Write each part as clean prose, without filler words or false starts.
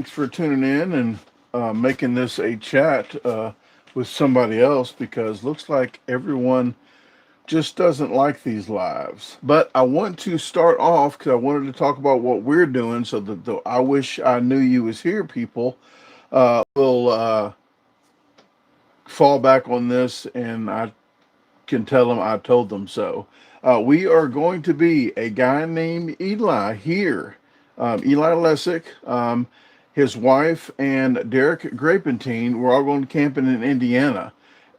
Thanks for tuning in and making this a chat with somebody else because looks like everyone just doesn't like these lives. But I want to start off because I wanted to talk about what we're doing. So the I wish I knew you was here people will fall back on this, and I can tell them I told them so. We are going to be a guy named Eli here, Eli Lessick, his wife, and Derek Grapentine. We're all going camping in Indiana.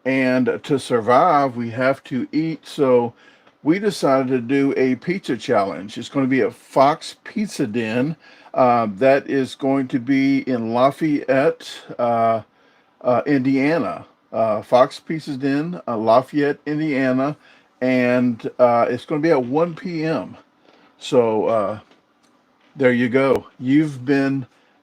And to survive, we have to eat. So we decided to do a pizza challenge. It's going to be at Fox Pizza Den. That is going to be in Lafayette, Indiana. Fox Pizza Den, Lafayette, Indiana, and it's going to be at 1 p.m. So there you go.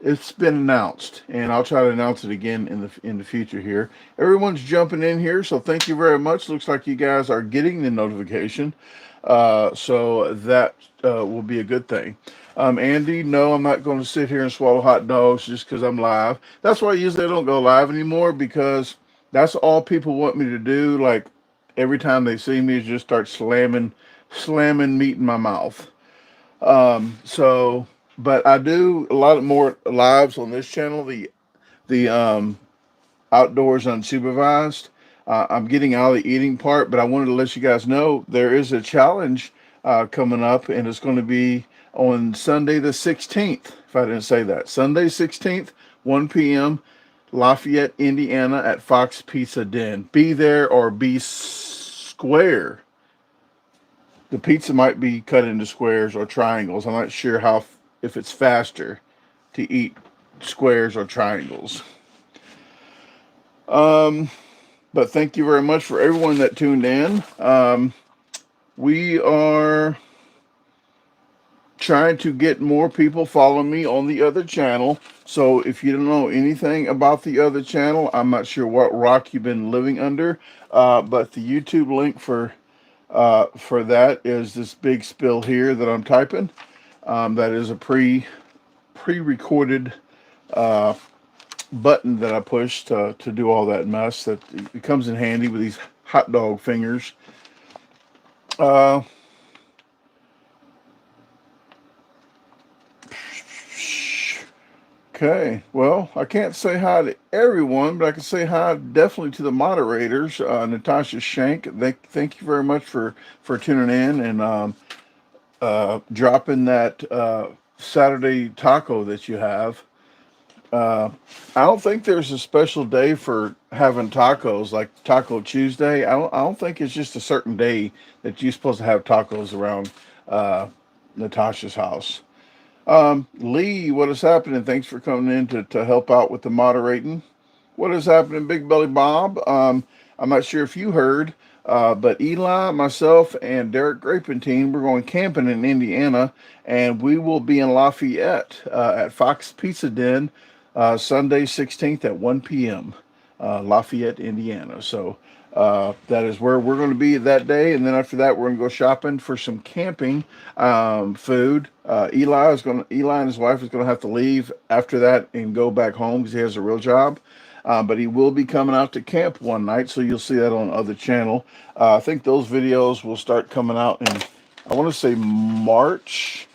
It's been announced, and I'll try to announce it again in the future here. Everyone's jumping in here, so thank you very much. Looks like you guys are getting the notification, so that will be a good thing. Andy, no, I'm not going to sit here and swallow hot dogs just because I'm live. That's why usually I don't go live anymore because that's all people want me to do. Like every time they see me, is just start slamming meat in my mouth. So, but I do a lot more lives on this channel. The outdoors unsupervised. I'm getting out of the eating part, but I wanted to let you guys know there is a challenge coming up, and it's going to be on Sunday the 16th. If I didn't say that, Sunday 16th, 1 p.m. Lafayette, Indiana, at Fox Pizza Den. Be there or be square. The pizza might be cut into squares or triangles. I'm not sure how if it's faster to eat squares or triangles. But thank you very much for everyone that tuned in. We are trying to get more people following me on the other channel. So if you don't know anything about the other channel, I'm not sure what rock you've been living under. But the YouTube link for that is this big spill here that I'm typing. That is a pre-recorded button that I push to do all that mess. That it comes in handy with these hot dog fingers. Uh, okay, well, I can't say hi to everyone, but I can say hi definitely to the moderators. Natasha Shank, thank you very much for tuning in and dropping that Saturday taco that you have. I don't think there's a special day for having tacos like Taco Tuesday. I don't think it's just a certain day that you're supposed to have tacos around uh, Natasha's house. Lee, what is happening? Thanks for coming in to help out with the moderating. What is happening, Big Belly Bob? I'm not sure if you heard, but Eli, myself, and Derek Grapentine, we're going camping in Indiana, and we will be in Lafayette at Fox Pizza Den Sunday 16th at 1 p.m. Lafayette, Indiana. So that is where we're going to be that day, and then after that, we're going to go shopping for some camping food. Eli and his wife is going to have to leave after that and go back home because he has a real job. But he will be coming out to camp one night, so you'll see that on the other channel. I think those videos will start coming out in, I want to say March.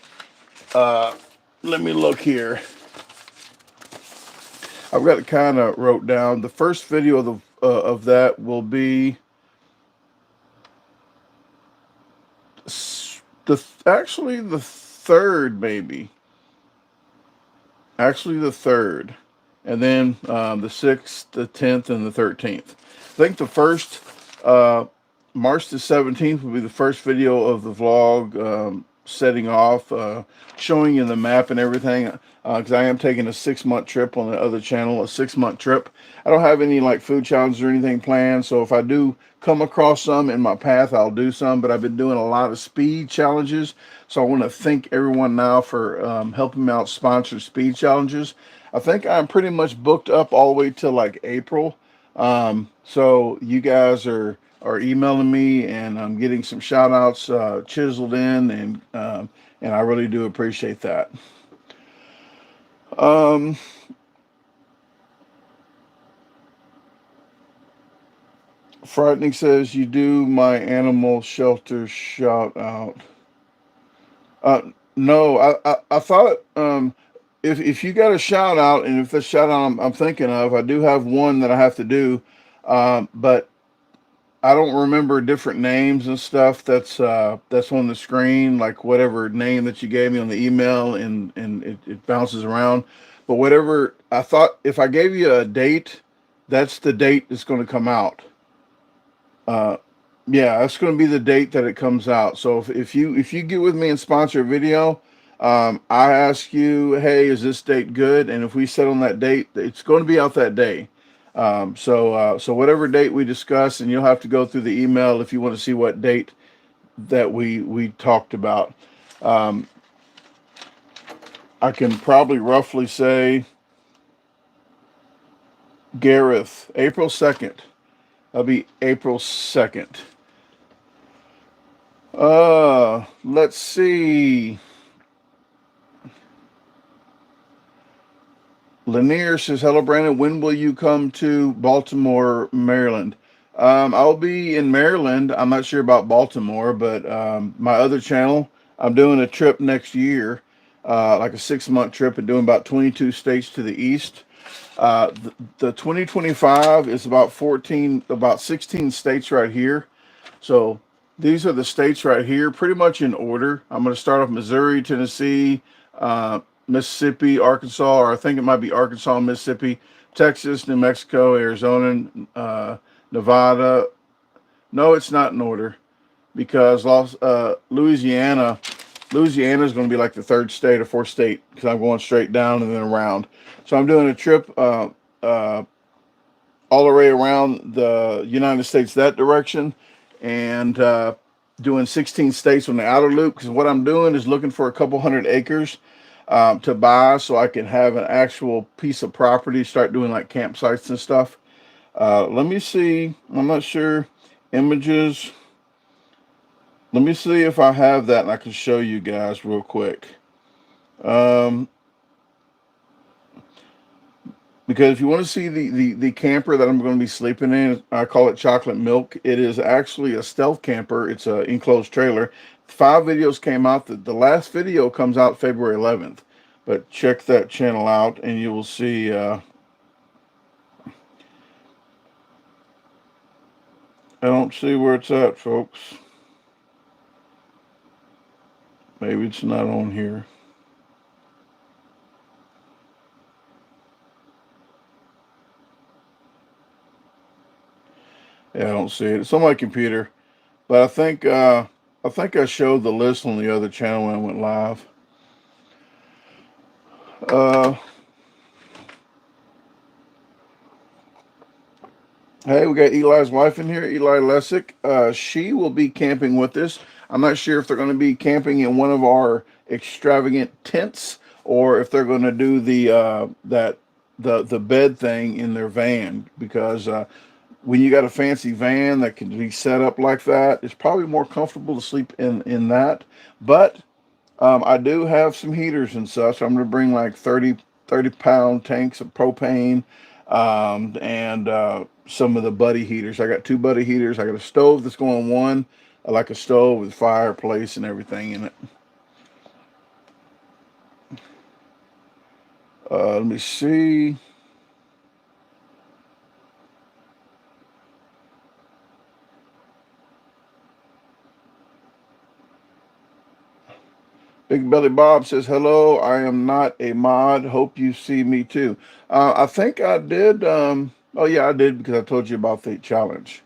Let me look here. I've got it kind of wrote down. The first video of that will be actually the third, maybe. Actually, the third, and then the 6th, the 10th, and the 13th. I think the first March the 17th will be the first video of the vlog setting off, showing you the map and everything. Because I am taking a 6-month trip on the other channel, a 6-month trip. I don't have any like food challenges or anything planned, so if I do come across some in my path, I'll do some. But I've been doing a lot of speed challenges, so I want to thank everyone now for helping me out sponsor speed challenges. I think I'm pretty much booked up all the way till like April. So you guys are emailing me, and I'm getting some shout outs chiseled in, and I really do appreciate that. Um, Frightening says you do my animal shelter shout out. Uh, no, I thought if you got a shout out, and if the shout out I'm thinking of, I do have one that I have to do, but I don't remember different names and stuff that's on the screen, like whatever name that you gave me on the email, and it bounces around. But whatever I thought, if I gave you a date, that's the date that's going to come out. Uh, yeah, that's going to be the date that it comes out. So if you get with me and sponsor a video, I ask you, hey, is this date good? And if we set on that date, it's going to be out that day. So whatever date we discuss, and you'll have to go through the email if you want to see what date that we talked about. Um, I can probably roughly say Gareth, April 2nd. That'll be April 2nd. Let's see. Lanier says, "Hello, Brandon. When will you come to Baltimore, Maryland?" I'll be in Maryland. I'm not sure about Baltimore, but my other channel, I'm doing a trip next year, like a 6 month trip, and doing about 22 states to the east. The 2025 is about 16 states right here. So these are the states right here, pretty much in order. I'm going to start off Missouri, Tennessee, Mississippi, Arkansas, or I think it might be Arkansas, Mississippi, Texas, New Mexico, Arizona, Nevada. No, it's not in order because Louisiana is going to be like the third state or fourth state because I'm going straight down and then around. So I'm doing a trip all the way around the United States that direction, and doing 16 states on the outer loop. Because what I'm doing is looking for a couple hundred acres to buy, so I can have an actual piece of property, start doing like campsites and stuff. Let me see. I'm not sure. Images. Let me see if I have that and I can show you guys real quick. Um, Because if you want to see the camper that I'm going to be sleeping in, I call it Chocolate Milk. It is actually a stealth camper. It's an enclosed trailer. 5 videos came out. The last video comes out February 11th. But check that channel out and you will see. I don't see where it's at, folks. Maybe it's not on here. Yeah, I don't see it. It's on my computer. But I think I showed the list on the other channel when I went live. Uh, Hey, we got Eli's wife in here, Eli Lessick. She will be camping with us. I'm not sure if they're going to be camping in one of our extravagant tents or if they're going to do the bed thing in their van because when you got a fancy van that can be set up like that, it's probably more comfortable to sleep in that. But I do have some heaters and such. I'm going to bring like 30 pound tanks of propane and some of the buddy heaters. I got 2 buddy heaters. I got a stove that's going one, like a stove with fireplace and everything in it. Let me see. Big Belly Bob says, hello, I am not a mod. Hope you see me too. I think I did. Oh, yeah, I did because I told you about the challenge.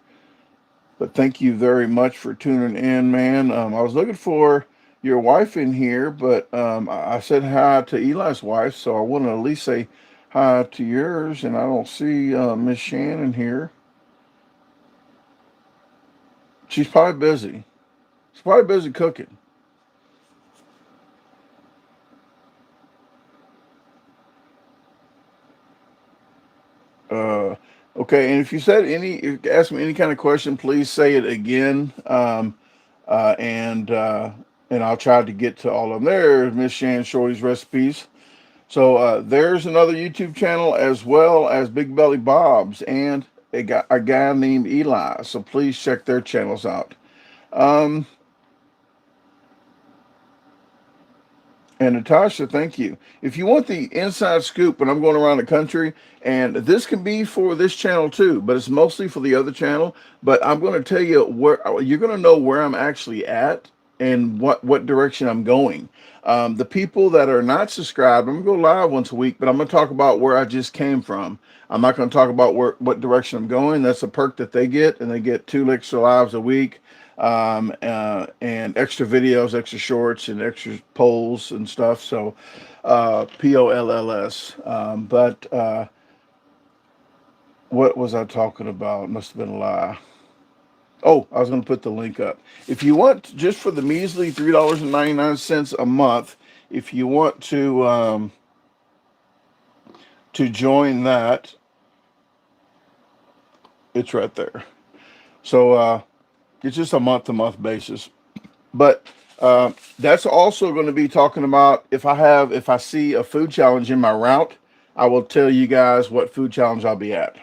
But thank you very much for tuning in, man. I was looking for your wife in here, but I said hi to Eli's wife, so I want to at least say hi to yours, and I don't see Miss Shannon here. She's probably busy. She's probably busy cooking. Uh, okay, and if you said if you ask me any kind of question, please say it again, uh, and uh, and I'll try to get to all of them. There's Miss Shannon Shorty's recipes. So there's another YouTube channel as well as Big Belly Bob's and a guy named Eli. So please check their channels out. Um, And Natasha, thank you. If you want the inside scoop when I'm going around the country, and this can be for this channel too, but it's mostly for the other channel. But I'm going to tell you where you're going to know where I'm actually at and what direction I'm going. The people that are not subscribed, I'm going to go live once a week, but I'm going to talk about where I just came from. I'm not going to talk about what direction I'm going. That's a perk that they get, and they get 2 extra lives a week, and extra videos, extra shorts, and extra polls and stuff. So, POLLS. But what was I talking about? Must have been a lie. Oh, I was going to put the link up. If you want, just for the measly $3.99 a month, if you want to join that, it's right there. So it's just a month-to-month basis. But that's also going to be talking about if I see a food challenge in my route, I will tell you guys what food challenge I'll be at.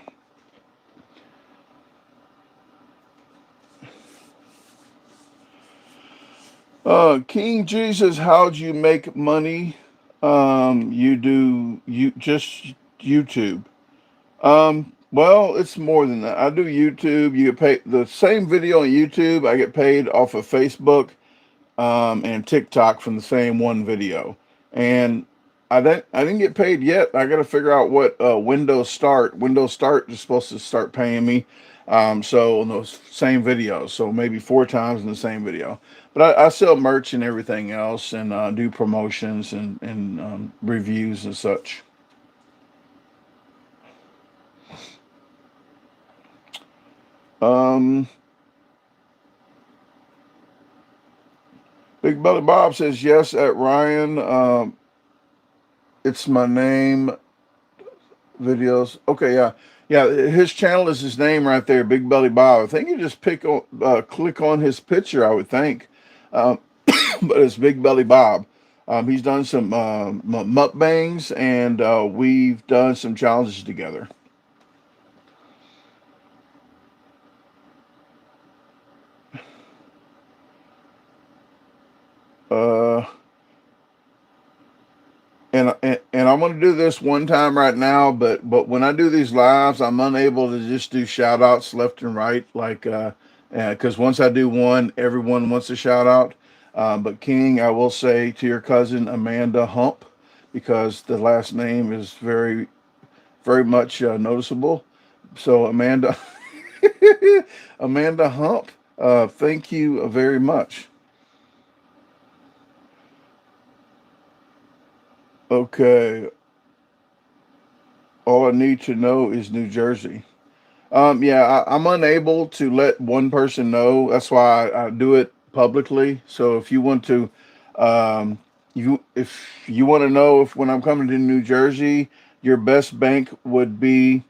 King Jesus, how'd you make money? You just YouTube. Well, it's more than that. I do YouTube. You get paid the same video on YouTube. I get paid off of Facebook and TikTok from the same one video. And I didn't get paid yet. I got to figure out what Windows Start is supposed to start paying me. So on those same videos, so maybe 4 times in the same video. But I sell merch and everything else, and do promotions and reviews and such. Um, Big Belly Bob says yes at Ryan. It's my name. Videos. Okay, yeah, yeah. His channel is his name right there, Big Belly Bob. I think you just click on his picture. I would think, um, but it's Big Belly Bob. He's done some mukbangs, and we've done some challenges together. Uh, and I'm going to do this one time right now, but when I do these lives, I'm unable to just do shout outs left and right, like because once I do one, everyone wants a shout out. But King, I will say to your cousin Amanda Hump, because the last name is very much noticeable. So Amanda, Amanda Hump, thank you very much. Okay, all I need to know is New Jersey. Yeah, I'm unable to let one person know. That's why I do it publicly. So if you want to, if you want to know if when I'm coming to New Jersey, your best bank would be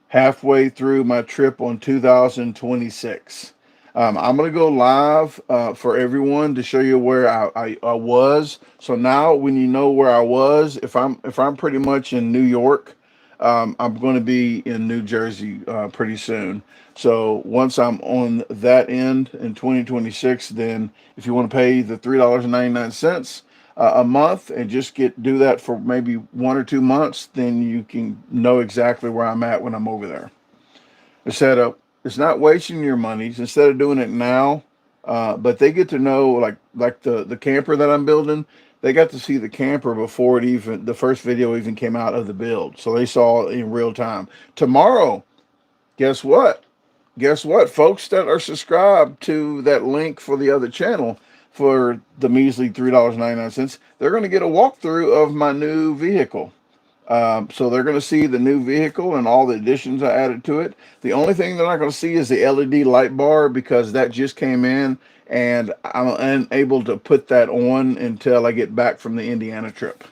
halfway through my trip on 2026. I'm gonna go live for everyone to show you where I was. So now, when you know where I was, if I'm pretty much in New York, I'm going to be in New Jersey pretty soon. So once I'm on that end in 2026, then if you want to pay the $3.99 a month and just do that for maybe 1 or 2 months, then you can know exactly where I'm at when I'm over there. Instead of It's not wasting your money. Instead of doing it now, but they get to know, like the camper that I'm building. They got to see the camper before the first video even came out of the build, so they saw it in real time. Tomorrow, guess what? Guess what, folks that are subscribed to that link for the other channel for the measly $3.99, they're going to get a walkthrough of my new vehicle. So they're going to see the new vehicle and all the additions I added to it. The only thing they're not going to see is the LED light bar, because that just came in and I'm unable to put that on until I get back from the Indiana trip.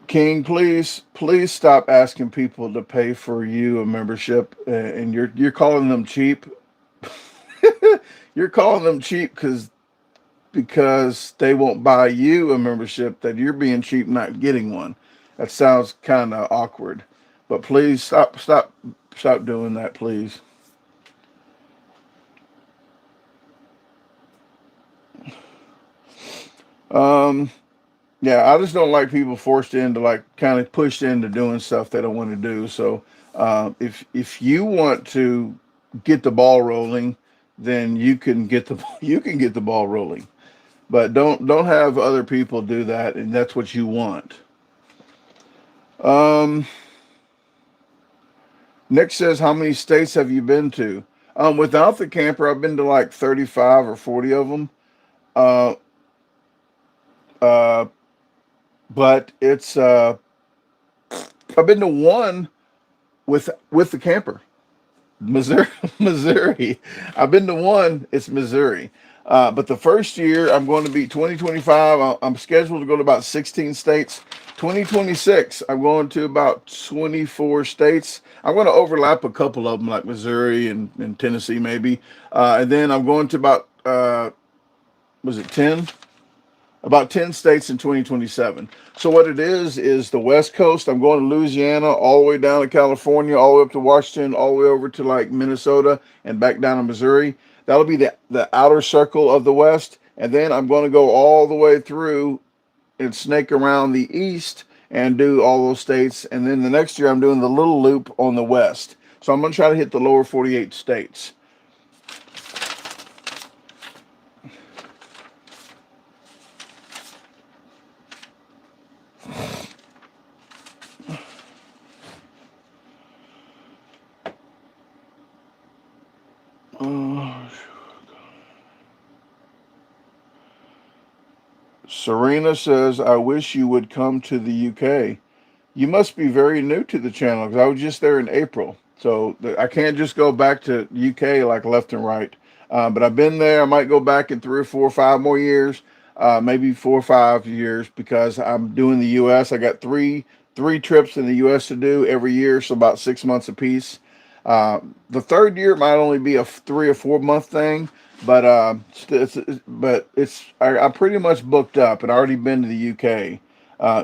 King, please stop asking people to pay for you a membership, and you're calling them cheap. you're calling them cheap because they won't buy you a membership, that you're being cheap not getting one. That sounds kind of awkward. But please stop doing that, please. Um, yeah, I just don't like people forced into, like, kind of pushed into doing stuff they don't want to do. So if you want to get the ball rolling, then you can get the ball rolling. But don't have other people do that, and that's what you want. Um, Nick says, how many states have you been to? Without the camper, I've been to like 35 or 40 of them. Uh, uh, but it's I've been to one with the camper. Missouri, Missouri. I've been to one. It's Missouri. But the first year, I'm going to be 2025. I'm scheduled to go to about 16 states. 2026, I'm going to about 24 states. I'm going to overlap a couple of them, like Missouri and Tennessee, maybe. And then I'm going to about, was it 10? About 10 states in 2027. So what it is the West Coast. I'm going to Louisiana, all the way down to California, all the way up to Washington, all the way over to like Minnesota and back down to Missouri. That'll be the outer circle of the West. And then I'm going to go all the way through and snake around the East and do all those states. And then the next year I'm doing the little loop on the West. So I'm going to try to hit the lower 48 states. Uh, Serena says, I wish you would come to the UK. You must be very new to the channel because I was just there in April. So I can't just go back to UK like left and right. But I've been there. I might go back in 3 or 4 or 5 more years, maybe 4 or 5 years, because I'm doing the US. I got three trips in the US to do every year, so about 6 months apiece. The third year might only be a 3 or 4 month thing, but I'm pretty much booked up and already been to the UK.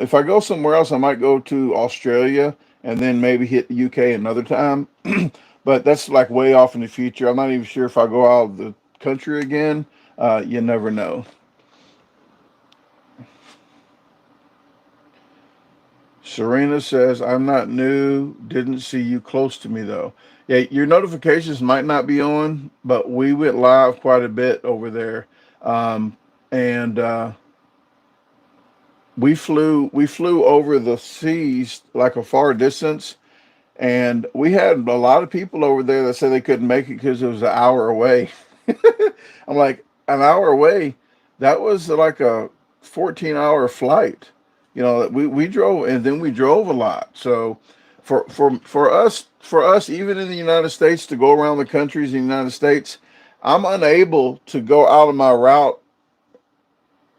If I go somewhere else, I might go to Australia and then maybe hit the UK another time. But that's like way off in the future. I'm not even sure if I go out of the country again. You never know. Serena says, I'm not new. Didn't see you close to me though. Yeah, your notifications might not be on, but we went live quite a bit over there. And we flew over the seas like a far distance, and we had a lot of people over there that said they couldn't make it because it was an hour away. I'm like, an hour away? That was like a 14-hour flight. We drove, and then we drove a lot. So for us, even in the United States, to go around the countries in the United States, I'm unable to go out of my route.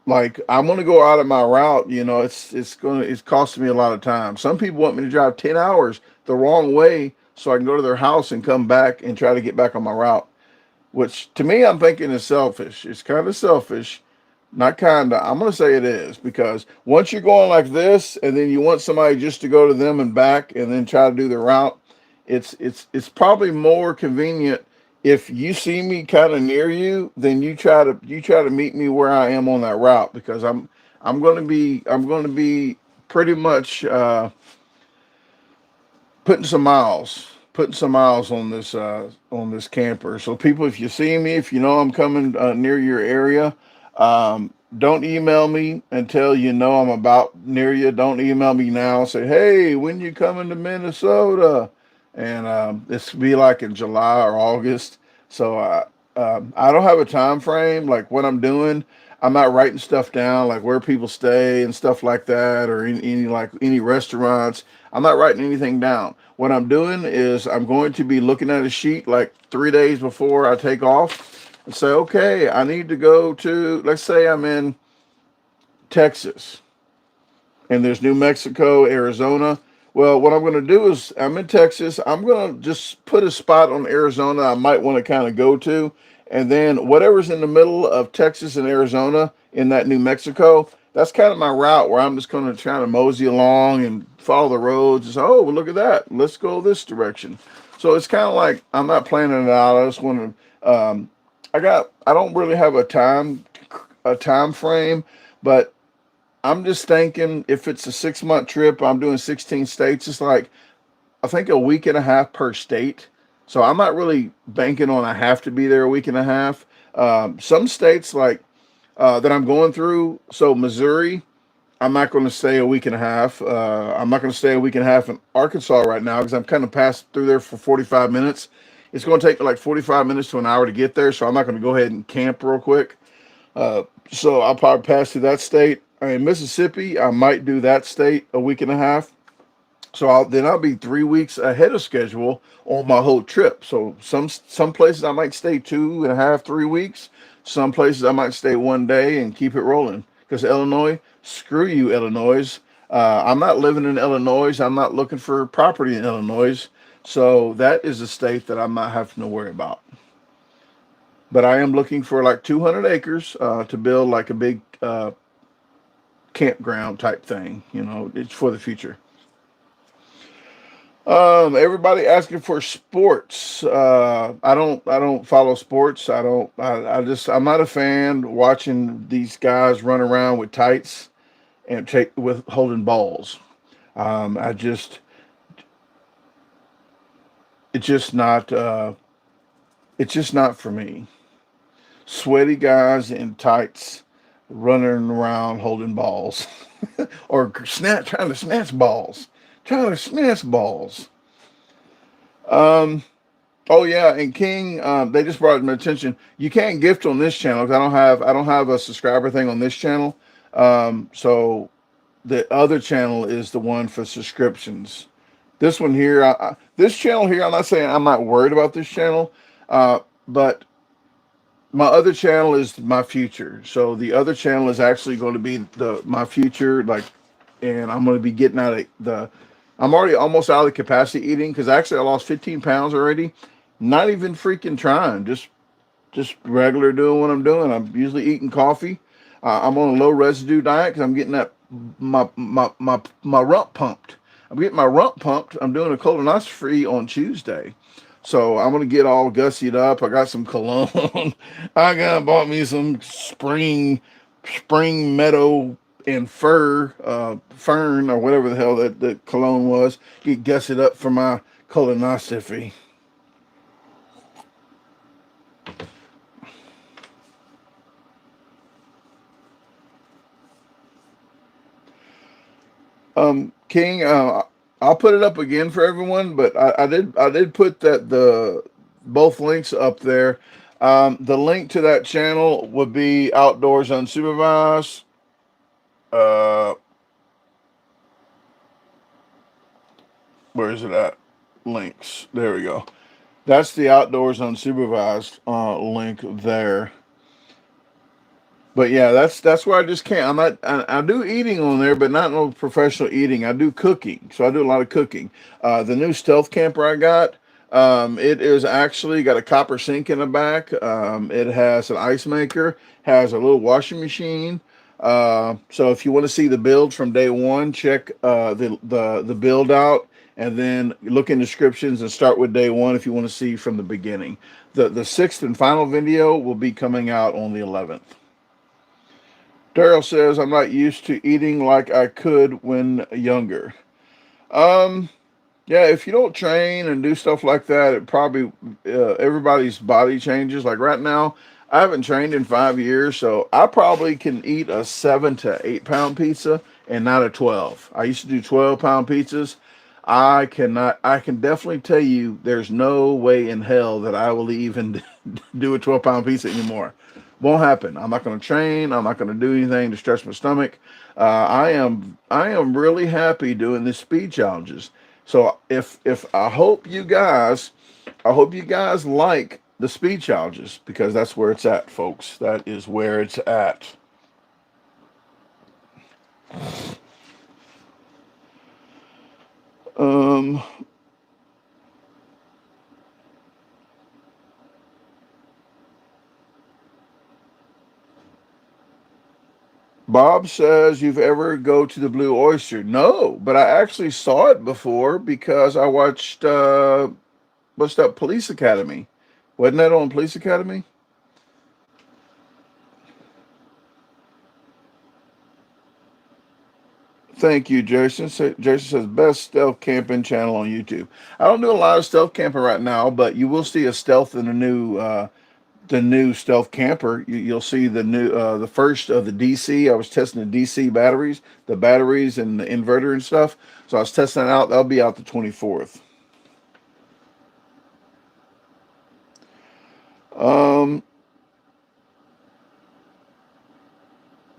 Like, I'm gonna go out of my route, it's costing me a lot of time. Some people want me to drive 10 hours the wrong way so I can go to their house and come back and try to get back on my route, which to me I'm thinking is selfish. It's kind of selfish. Not kind of, I'm going to say it is, because once you're going like this and then you want somebody just to go to them and back and then try to do the route, it's probably more convenient if you see me kind of near you, then you try to meet me where I am on that route, because I'm going to be pretty much putting some miles on this camper. So people, if you see me, if you know I'm coming near your area, don't email me until you know I'm about near you. Don't email me now. Say, hey, when you coming to Minnesota? And this will be like in July or August. So I don't have a time frame like what I'm doing. I'm not writing stuff down like where people stay and stuff like that, or any restaurants. I'm not writing anything down. What I'm doing is I'm going to be looking at a sheet like 3 days before I take off and say, okay, I need to go to, let's say I'm in Texas and there's New Mexico, Arizona. Well, what I'm going to do is I'm in Texas. I'm going to just put a spot on Arizona I might want to kind of go to. and then whatever's in the middle of Texas and Arizona in that New Mexico. That's kind of my route where I'm just going to try to mosey along and follow the roads. And say, oh, well, look at that. Let's go this direction. So it's kind of like I'm not planning it out. I just want to. I don't really have a time frame, but I'm just thinking if it's a 6 month trip, I'm doing 16 states. It's like I think a week and a half per state. So I'm not really banking on I have to be there a week and a half. Some states like that I'm going through. So Missouri, I'm not going to stay a week and a half. I'm not going to stay a week and a half in Arkansas right now because I'm kind of passed through there for 45 minutes. It's going to take like 45 minutes to an hour to get there, so I'm not going to go ahead and camp real quick. So I'll probably pass through that state. In Mississippi, I might do that state a week and a half. So I'll be 3 weeks ahead of schedule on my whole trip. So some places I might stay 2.5, 3 weeks. Some places I might stay one day and keep it rolling. Because Illinois, screw you, Illinois. I'm not living in Illinois. I'm not looking for property in Illinois. So that is a state that I'm not having to worry about. But I am looking for like 200 acres to build like a big campground type thing. You know, it's for the future. Everybody asking for sports. I don't follow sports. I'm not a fan watching these guys run around with tights and take with holding balls. I just, it's just not, it's just not for me. Sweaty guys in tights running around holding balls or trying to snatch balls, trying to snatch balls. Um, Oh yeah, and King, they just brought my attention. You can't gift on this channel because I don't have a subscriber thing on this channel. So the other channel is the one for subscriptions. This one here, this channel here, I'm not saying I'm not worried about this channel, but my other channel is my future. So the other channel is actually going to be my future, like, and I'm going to be getting out of the. I'm already almost out of the capacity eating because actually I lost 15 pounds already. Not even freaking trying, just regular doing what I'm doing. I'm usually eating coffee. I'm on a low residue diet because I'm getting that my rump pumped. I'm getting my rump pumped. I'm doing a colonoscopy on Tuesday. So I'm gonna get all gussied up. I got some cologne. I got bought me some spring meadow and fern or whatever the hell that the cologne was. Get gussied up for my colonoscopy. King, I'll put it up again for everyone, but I did put the both links up there. The link to that channel would be Outdoors Unsupervised. Uh, where is it at? Links. There we go. That's the Outdoors Unsupervised link there. But yeah, that's where I just can't. I'm not. I do eating on there, but not no professional eating. I do cooking, so I do a lot of cooking. The new stealth camper I got, it is actually got a copper sink in the back. It has an ice maker, has a little washing machine. So if you want to see the build from day one, check the build out, and then look in descriptions and start with day one if you want to see from the beginning. The sixth and final video will be coming out on the 11th. Daryl says, I'm not used to eating like I could when younger. Um, yeah, if you don't train and do stuff like that, it probably, everybody's body changes. Like right now, I haven't trained in 5 years, so I probably can eat a 7 to 8 pound pizza and not a 12. I used to do 12-pound pizzas. I can definitely tell you there's no way in hell that I will even do a 12-pound pizza anymore. Won't happen. I'm not going to train. I'm not going to do anything to stretch my stomach. I am really happy doing the speed challenges. So if I hope you guys like the speed challenges because that's where it's at, folks. That is where it's at. Um, Bob says, you've ever go to the Blue Oyster? No, but I actually saw it before because I watched what's that, Police Academy? Wasn't that on Police Academy? Thank you, Jason. Jason says best stealth camping channel on YouTube. I don't do a lot of stealth camping right now, but you will see a stealth in the new stealth camper. You'll see the new the first of the DC. I was testing the DC batteries, the batteries and the inverter and stuff. So I was testing it out. That'll be out the 24th. Um,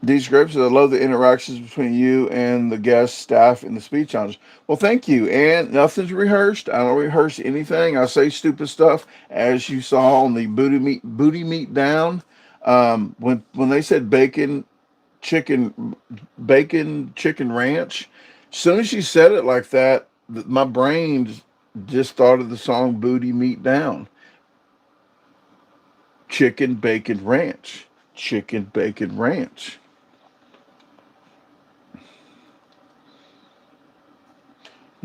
These scripts, I love the interactions between you and the guest staff in the speed challenge. Well, thank you. And nothing's rehearsed. I don't rehearse anything. I say stupid stuff, as you saw on the booty meat down. When they said chicken chicken ranch, as soon as she said it like that, my brain just thought of the song "Booty Meat Down." Chicken bacon ranch. Chicken bacon ranch.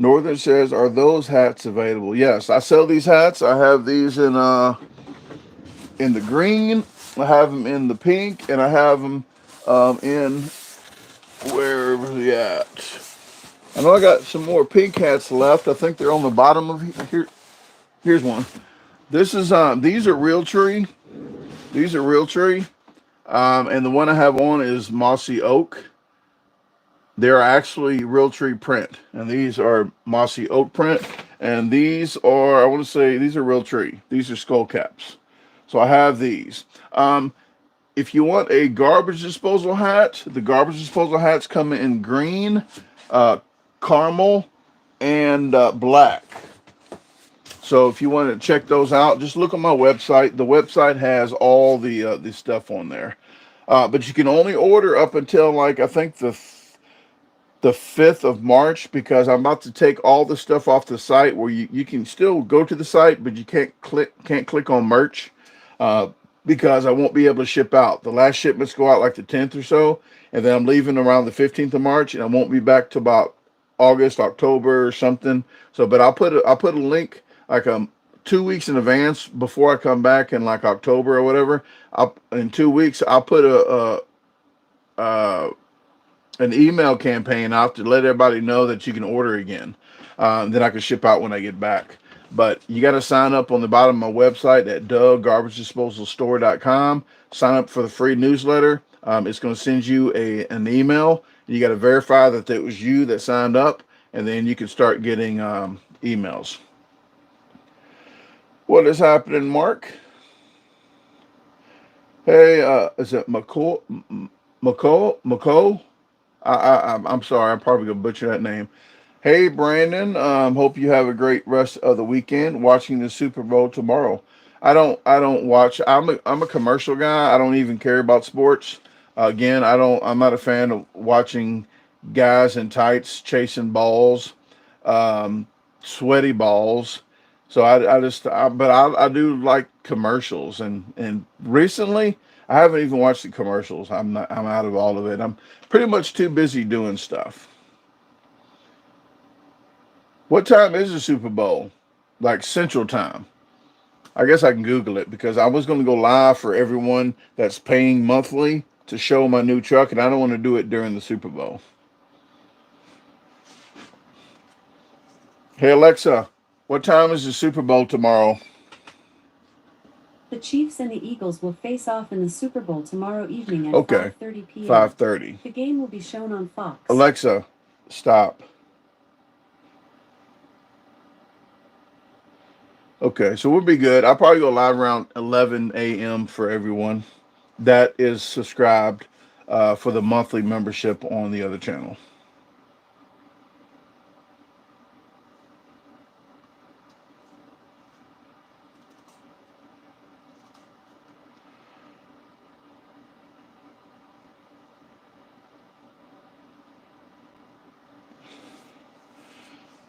Northern says, "Are those hats available?" Yes, I sell these hats. I have these in the green. I have them in the pink, and I have them in where are they at? I know I got some more pink hats left. I think they're on the bottom of here. Here's one. This is these are real tree. These are real tree. And the one I have on is mossy oak. They're actually real tree print, and these are mossy oak print. And these are, I want to say, these are real tree. These are skull caps. So I have these. If you want a garbage disposal hat, the garbage disposal hats come in green, uh, caramel, and black. So if you want to check those out, just look on my website. The website has all the stuff on there. But you can only order up until like I think the 5th of March, because I'm about to take all the stuff off the site where you can still go to the site, but you can't click on merch uh, because I won't be able to ship out. The last shipments go out like the 10th or so, and then I'm leaving around the 15th of March, and I won't be back to about August, October or something. So, but I'll put a link like 2 weeks in advance before I come back in like October or whatever. In 2 weeks I'll put a an email campaign out to let everybody know that you can order again. Then I can ship out when I get back. But you got to sign up on the bottom of my website at DaGarbageDisposalStore.com. Sign up for the free newsletter. It's going to send you an email. You got to verify that it was you that signed up, and then you can start getting emails. What is happening, Mark? Hey, is it McCall? McCall? I'm sorry. I'm probably gonna butcher that name. Hey, Brandon. Hope you have a great rest of the weekend. Watching the Super Bowl tomorrow. I don't watch. I'm a commercial guy. I don't even care about sports. Again, I don't. I'm not a fan of watching guys in tights chasing balls, um, sweaty balls. So but I do like commercials, and recently I haven't even watched the commercials. I'm out of all of it. I'm pretty much too busy doing stuff. What time is the Super Bowl? Like Central Time. I guess I can Google it because I was going to go live for everyone that's paying monthly to show my new truck, and I don't want to do it during the Super Bowl. Hey Alexa, what time is the Super Bowl tomorrow? The Chiefs and the Eagles will face off in the Super Bowl tomorrow evening at Okay, 5:30 p.m. 5:30. The game will be shown on Fox. Alexa, stop. Okay, so we'll be good. I'll probably go live around 11 a.m. for everyone that is subscribed for the monthly membership on the other channel.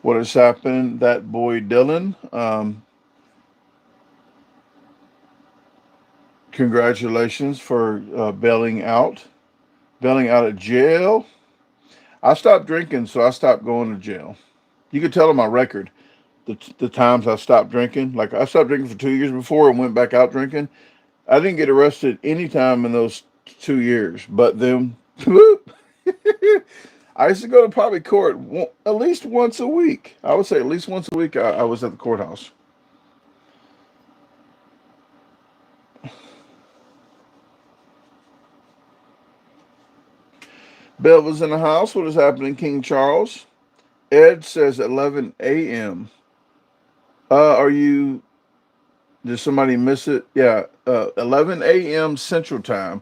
What has happened? That boy Dylan. Congratulations for bailing out. Bailing out of jail. I stopped drinking, so I stopped going to jail. You could tell on my record the times I stopped drinking. Like I stopped drinking for 2 years before and went back out drinking. I didn't get arrested any time in those 2 years, but then I used to go to probably court at least once a week. I would say at least once a week I was at the courthouse. Bill was in the house. What is happening, King Charles? Ed says 11 a.m. Are you? Did somebody miss it? Yeah, 11 a.m. Central Time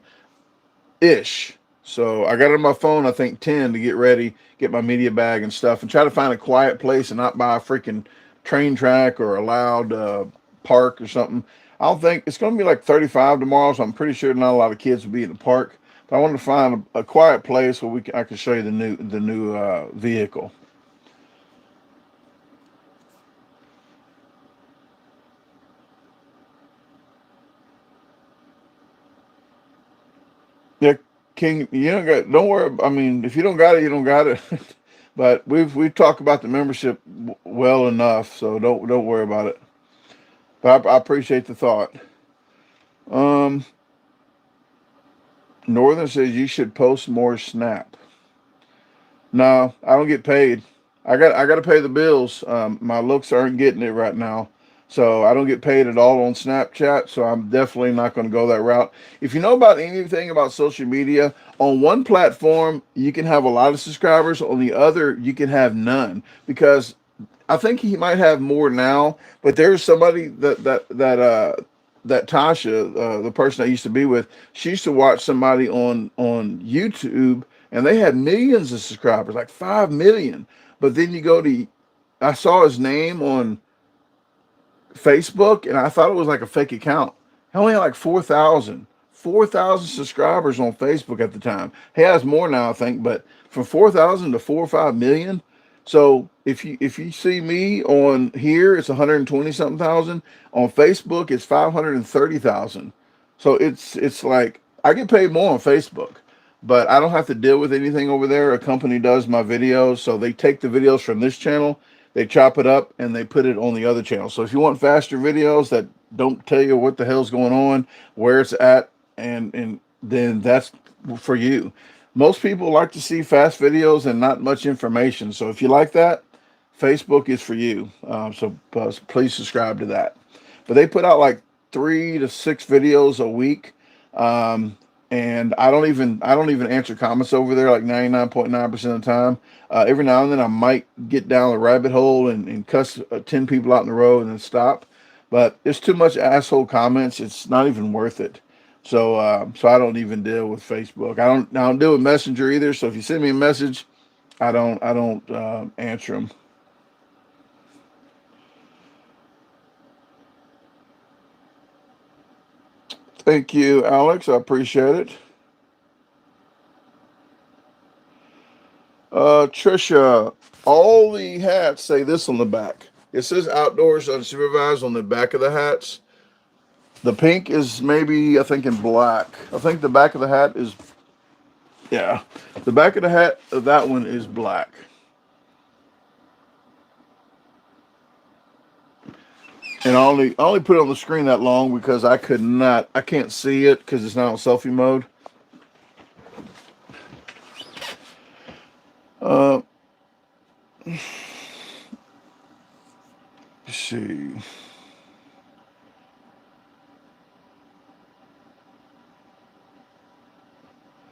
ish. So I got on my phone, I think 10 to get ready, get my media bag and stuff, and try to find a quiet place and not by a freaking train track or a loud park or something. I don't think it's going to be like 35 tomorrow, so I'm pretty sure not a lot of kids will be in the park. But I wanted to find a quiet place where I can show you the new vehicle. Yeah, King, don't worry. I mean, if you don't got it, you don't got it. But we've talked about the membership well enough, so don't worry about it. But I appreciate the thought. Um, Northern says you should post more Snap. No, I don't get paid. I got to pay the bills. My looks aren't getting it right now, so I don't get paid at all on Snapchat. So I'm definitely not going to go that route. If you know about anything about social media, on one platform you can have a lot of subscribers. On the other, you can have none because I think he might have more now, but there's somebody that Tasha, the person I used to be with, she used to watch somebody on YouTube, and they had millions of subscribers, like 5 million. But then you go to, I saw his name on Facebook, and I thought it was like a fake account. He only had like 4,000 subscribers on Facebook at the time. He has more now, I think, but from 4,000 to 4 or 5 million. So if you see me on here, it's 120 something thousand. On Facebook, it's 530,000. So it's like I get paid more on Facebook, but I don't have to deal with anything over there. A company does my videos, so they take the videos from this channel, they chop it up, and they put it on the other channel. So if you want faster videos that don't tell you what the hell's going on, where it's at, and then that's for you. Most people like to see fast videos and not much information. So if you like that, Facebook is for you. So please subscribe to that. But they put out like 3 to 6 videos a week. And I don't even answer comments over there like 99.9% of the time. Every now and then I might get down the rabbit hole and cuss 10 people out in the road and then stop. But it's too much asshole comments. It's not even worth it. So I don't even deal with Facebook. I don't deal with Messenger either. So if you send me a message, I don't answer them. Thank you, Alex. I appreciate it. Trisha, all the hats say this on the back. It says outdoors unsupervised on the back of the hats. The pink is maybe, I think, in black. I think the back of the hat is, yeah, the back of the hat of that one is black. And I only put it on the screen that long because I can't see it because it's not on selfie mode. Uh, let's see.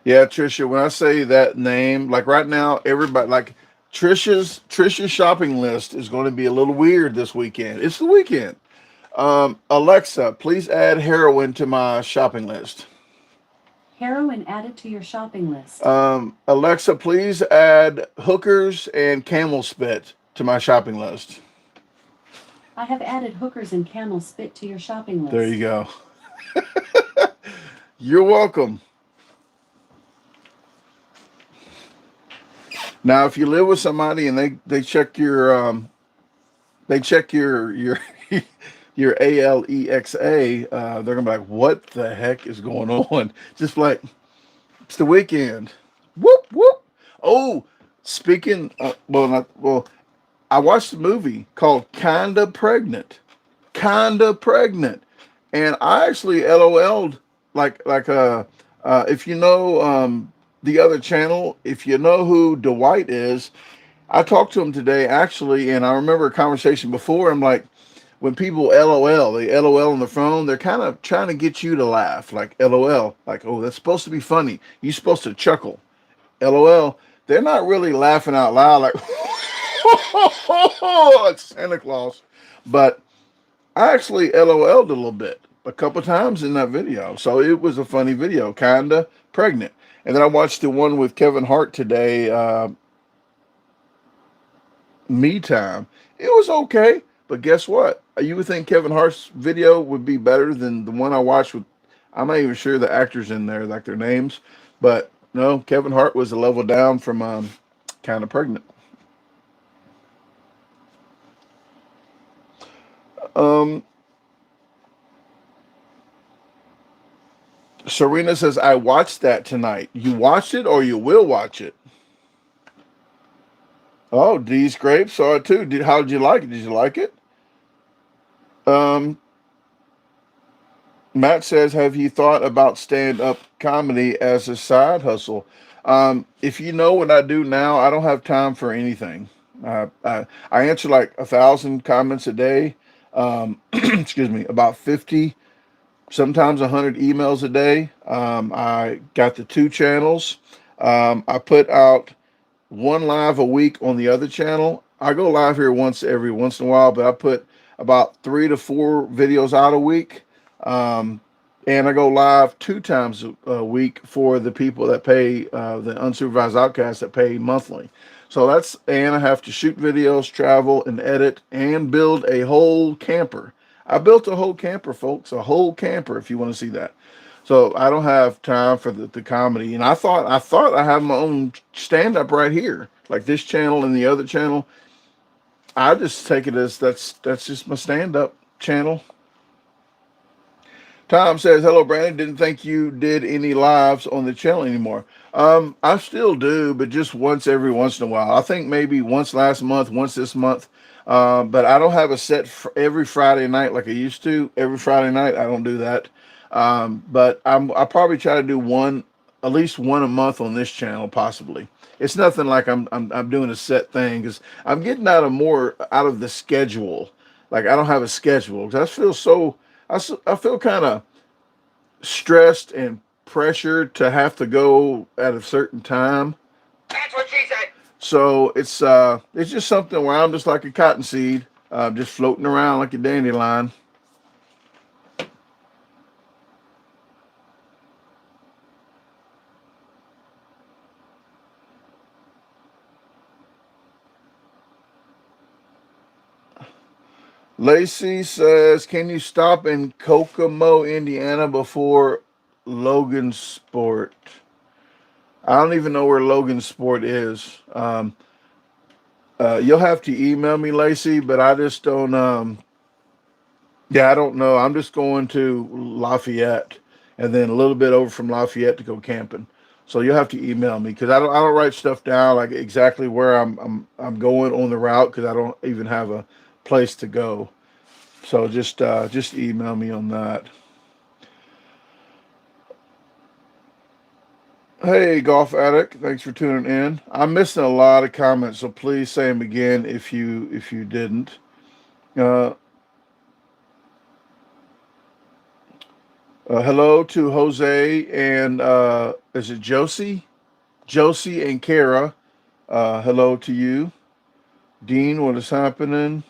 Yeah, Trisha, when I say that name, like right now, everybody like Trisha's shopping list is going to be a little weird this weekend. It's the weekend. Alexa, please add heroin to my shopping list. Heroin added to your shopping list. Alexa, please add hookers and camel spit to my shopping list. I have added hookers and camel spit to your shopping list. There you go. You're welcome. Now, if you live with somebody and they check your your Alexa, they're gonna be like, "What the heck is going on?" Just like It's the weekend. Whoop whoop. Oh, speaking. Well, not well. I watched a movie called Kinda Pregnant. Kinda Pregnant, and I actually LOL'd if you know the other channel, if you know who Dwight is, I talked to him today actually, and I remember a conversation before. I'm like, when people LOL, they LOL on the phone, they're kind of trying to get you to laugh, like LOL, like, oh, that's supposed to be funny. You're supposed to chuckle. LOL. They're not really laughing out loud, like, it's Santa Claus. But I actually LOL'd a little bit, a couple times in that video. So it was a funny video, kinda pregnant. And then I watched the one with Kevin Hart today, Me Time. It was okay, but guess what? You would think Kevin Hart's video would be better than the one I watched with. I'm not even sure the actors in there, like their names, but no, Kevin Hart was a level down from kind of pregnant. Um, Serena says I watched that tonight. You watched it, or you will watch it? Oh, D's grapes saw it too. How did you like it? Did you like it? Um, Matt says, have you thought about stand up comedy as a side hustle? If you know what I do now, I don't have time for anything. I answer like 1,000 comments a day. Excuse me, about 50, sometimes 100 emails a day. I got the two channels. I put out one live a week on the other channel. I go live here every once in a while, but I put about 3 to 4 videos out a week. Um, and I go live 2 times a week for the people that pay the unsupervised outcasts that pay monthly. So and I have to shoot videos, travel, and edit, and build a whole camper. I built a whole camper, folks, a whole camper. If you want to see that. So I don't have time for the comedy. And I thought I have my own stand up right here, like this channel and the other channel. I just take it as that's just my stand up channel. Tom says, "Hello, Brandon. Didn't think you did any lives on the channel anymore. I still do, but just once in a while. I think maybe once last month, once this month. But I don't have a set every Friday night like I used to. Every Friday night, I don't do that. But I probably try to do at least one a month on this channel, possibly. It's nothing like I'm doing a set thing because I'm getting more out of the schedule. Like I don't have a schedule because I feel so. I feel kind of stressed and pressured to have to go at a certain time. That's what she said. So it's just something where I'm just like a cottonseed, just floating around like a dandelion. Lacey says, "Can you stop in Kokomo, Indiana, before Logan Sport?" I don't even know where Logan Sport is. You'll have to email me, Lacey, but I just don't. Yeah, I don't know. I'm just going to Lafayette, and then a little bit over from Lafayette to go camping. So you'll have to email me because I don't write stuff down like exactly where I'm going on the route because I don't even have a place to go. So just email me on that. Hey, Golf Addict, thanks for tuning in. I'm missing a lot of comments, so please say them again if you didn't. Uh, Hello to Jose and is it Josie? Josie and Kara. Hello to you. Dean, what is happening?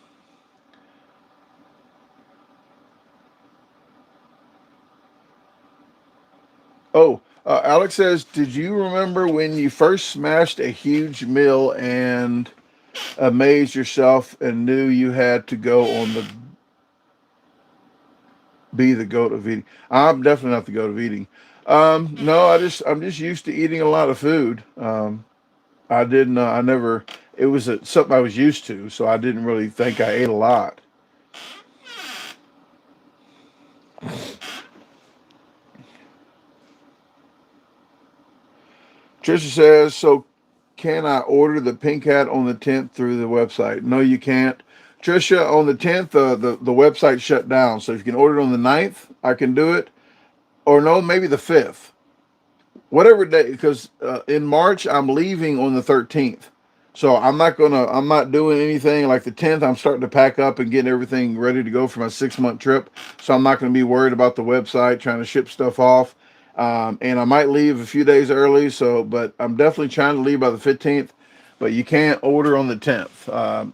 Oh, Alex says, did you remember when you first smashed a huge meal and amazed yourself and knew you had to go on the be the goat of eating? I'm definitely not the goat of eating. No, I'm just used to eating a lot of food. I didn't. I never. It was something I was used to, so I didn't really think I ate a lot. Trisha says, so can I order the pink hat on the 10th through the website? No, you can't. Trisha, on the 10th, the website shut down. So if you can order it on the 9th, I can do it. Or no, maybe the 5th. Whatever day, because in March, I'm leaving on the 13th. So I'm not doing anything like the 10th. I'm starting to pack up and getting everything ready to go for my 6-month trip. So I'm not going to be worried about the website, trying to ship stuff off. And I might leave a few days early. But I'm definitely trying to leave by the 15th. But you can't order on the 10th.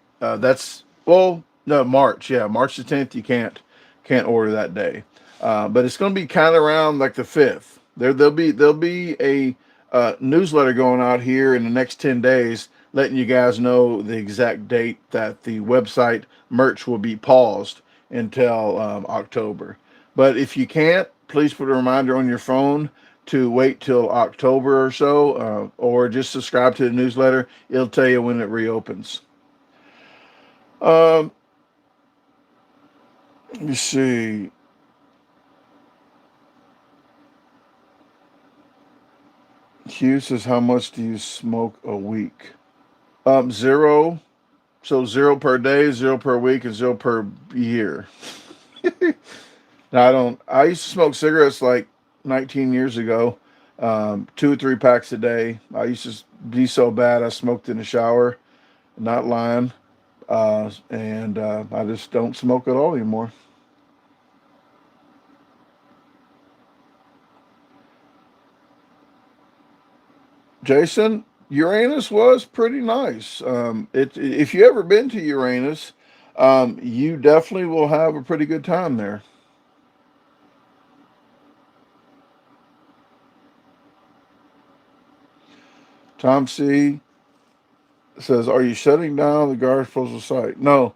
Well, no, March. Yeah, March the 10th. You can't order that day. But it's going to be kind of around like the 5th. There'll be a newsletter going out here in the next 10 days, letting you guys know the exact date that the website merch will be paused until October. But if you can't, please put a reminder on your phone to wait till October or so, or just subscribe to the newsletter. It'll tell you when it reopens. Um, let me see. Hugh says, how much do you smoke a week? Zero. So zero per day, zero per week, and zero per year. Now I don't. I used to smoke cigarettes like 19 years ago, 2 or 3 packs a day. I used to be so bad I smoked in the shower. Not lying. And I just don't smoke at all anymore. Jason, Uranus was pretty nice. If you ever been to Uranus, you definitely will have a pretty good time there. Tom C says, "Are you shutting down the garbage disposal site?" No,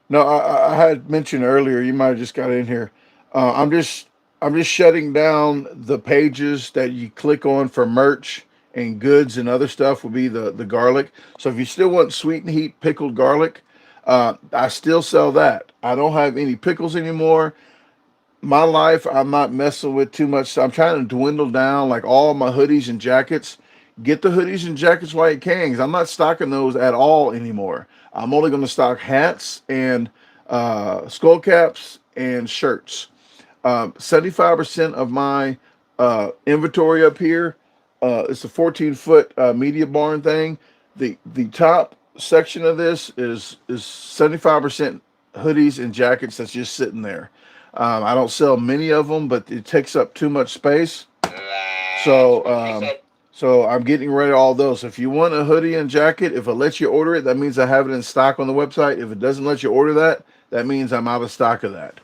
no. I had mentioned earlier. You might have just got in here. Uh, I'm just I'm just shutting down the pages that you click on for merch and goods and other stuff. Will be the garlic. So if you still want sweet and heat pickled garlic, I still sell that. I don't have any pickles anymore. My life, I'm not messing with too much. I'm trying to dwindle down like all my hoodies and jackets. Get the hoodies and jackets while you can, because I'm not stocking those at all anymore. I'm only going to stock hats and skull caps and shirts. 75% of my inventory up here, it's a 14-foot media barn thing. The top section of this is 75% hoodies and jackets that's just sitting there. I don't sell many of them, but it takes up too much space. So so I'm getting rid of all those. If you want a hoodie and jacket, if it lets you order it, that means I have it in stock on the website. If it doesn't let you order that, that means I'm out of stock of that.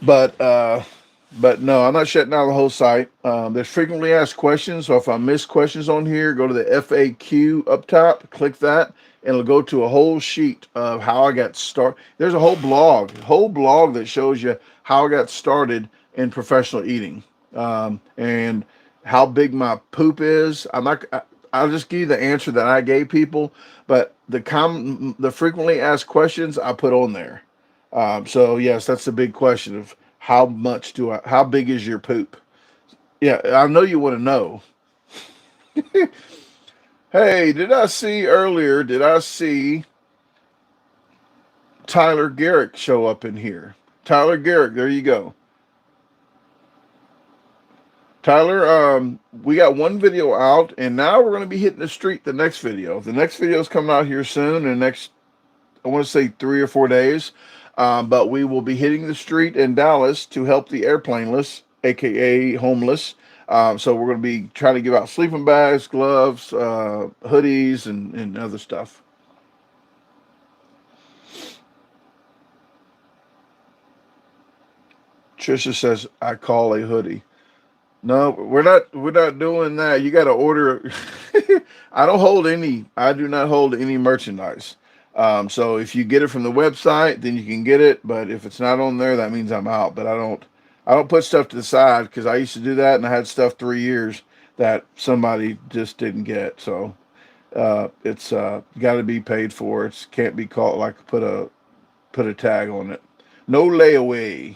But no, I'm not shutting down the whole site. There's frequently asked questions, so if I miss questions on here, go to the FAQ up top, click that, and it'll go to a whole sheet of how I got started. There's a whole blog that shows you how I got started in professional eating, and how big my poop is. I'll just give you the answer that I gave people, but the frequently asked questions I put on there. So yes, that's the big question of how big is your poop? Yeah, I know you want to know. Hey, did I see Tyler Garrick show up in here? Tyler Garrick, there you go. Tyler, we got one video out, and now we're going to be hitting the street the next video. The next video is coming out here soon, in the next, I want to say 3 or 4 days. But we will be hitting the street in Dallas to help the airplaneless, aka homeless. So we're going to be trying to give out sleeping bags, gloves, hoodies, and other stuff. Trisha says, "I call a hoodie." No, we're not doing that. You got to order. I do not hold any merchandise. So if you get it from the website, then you can get it. But if it's not on there, that means I'm out. But I don't put stuff to the side, because I used to do that, and I had stuff 3 years that somebody just didn't get. So it's got to be paid for. It can't be called like put a tag on it. No layaway.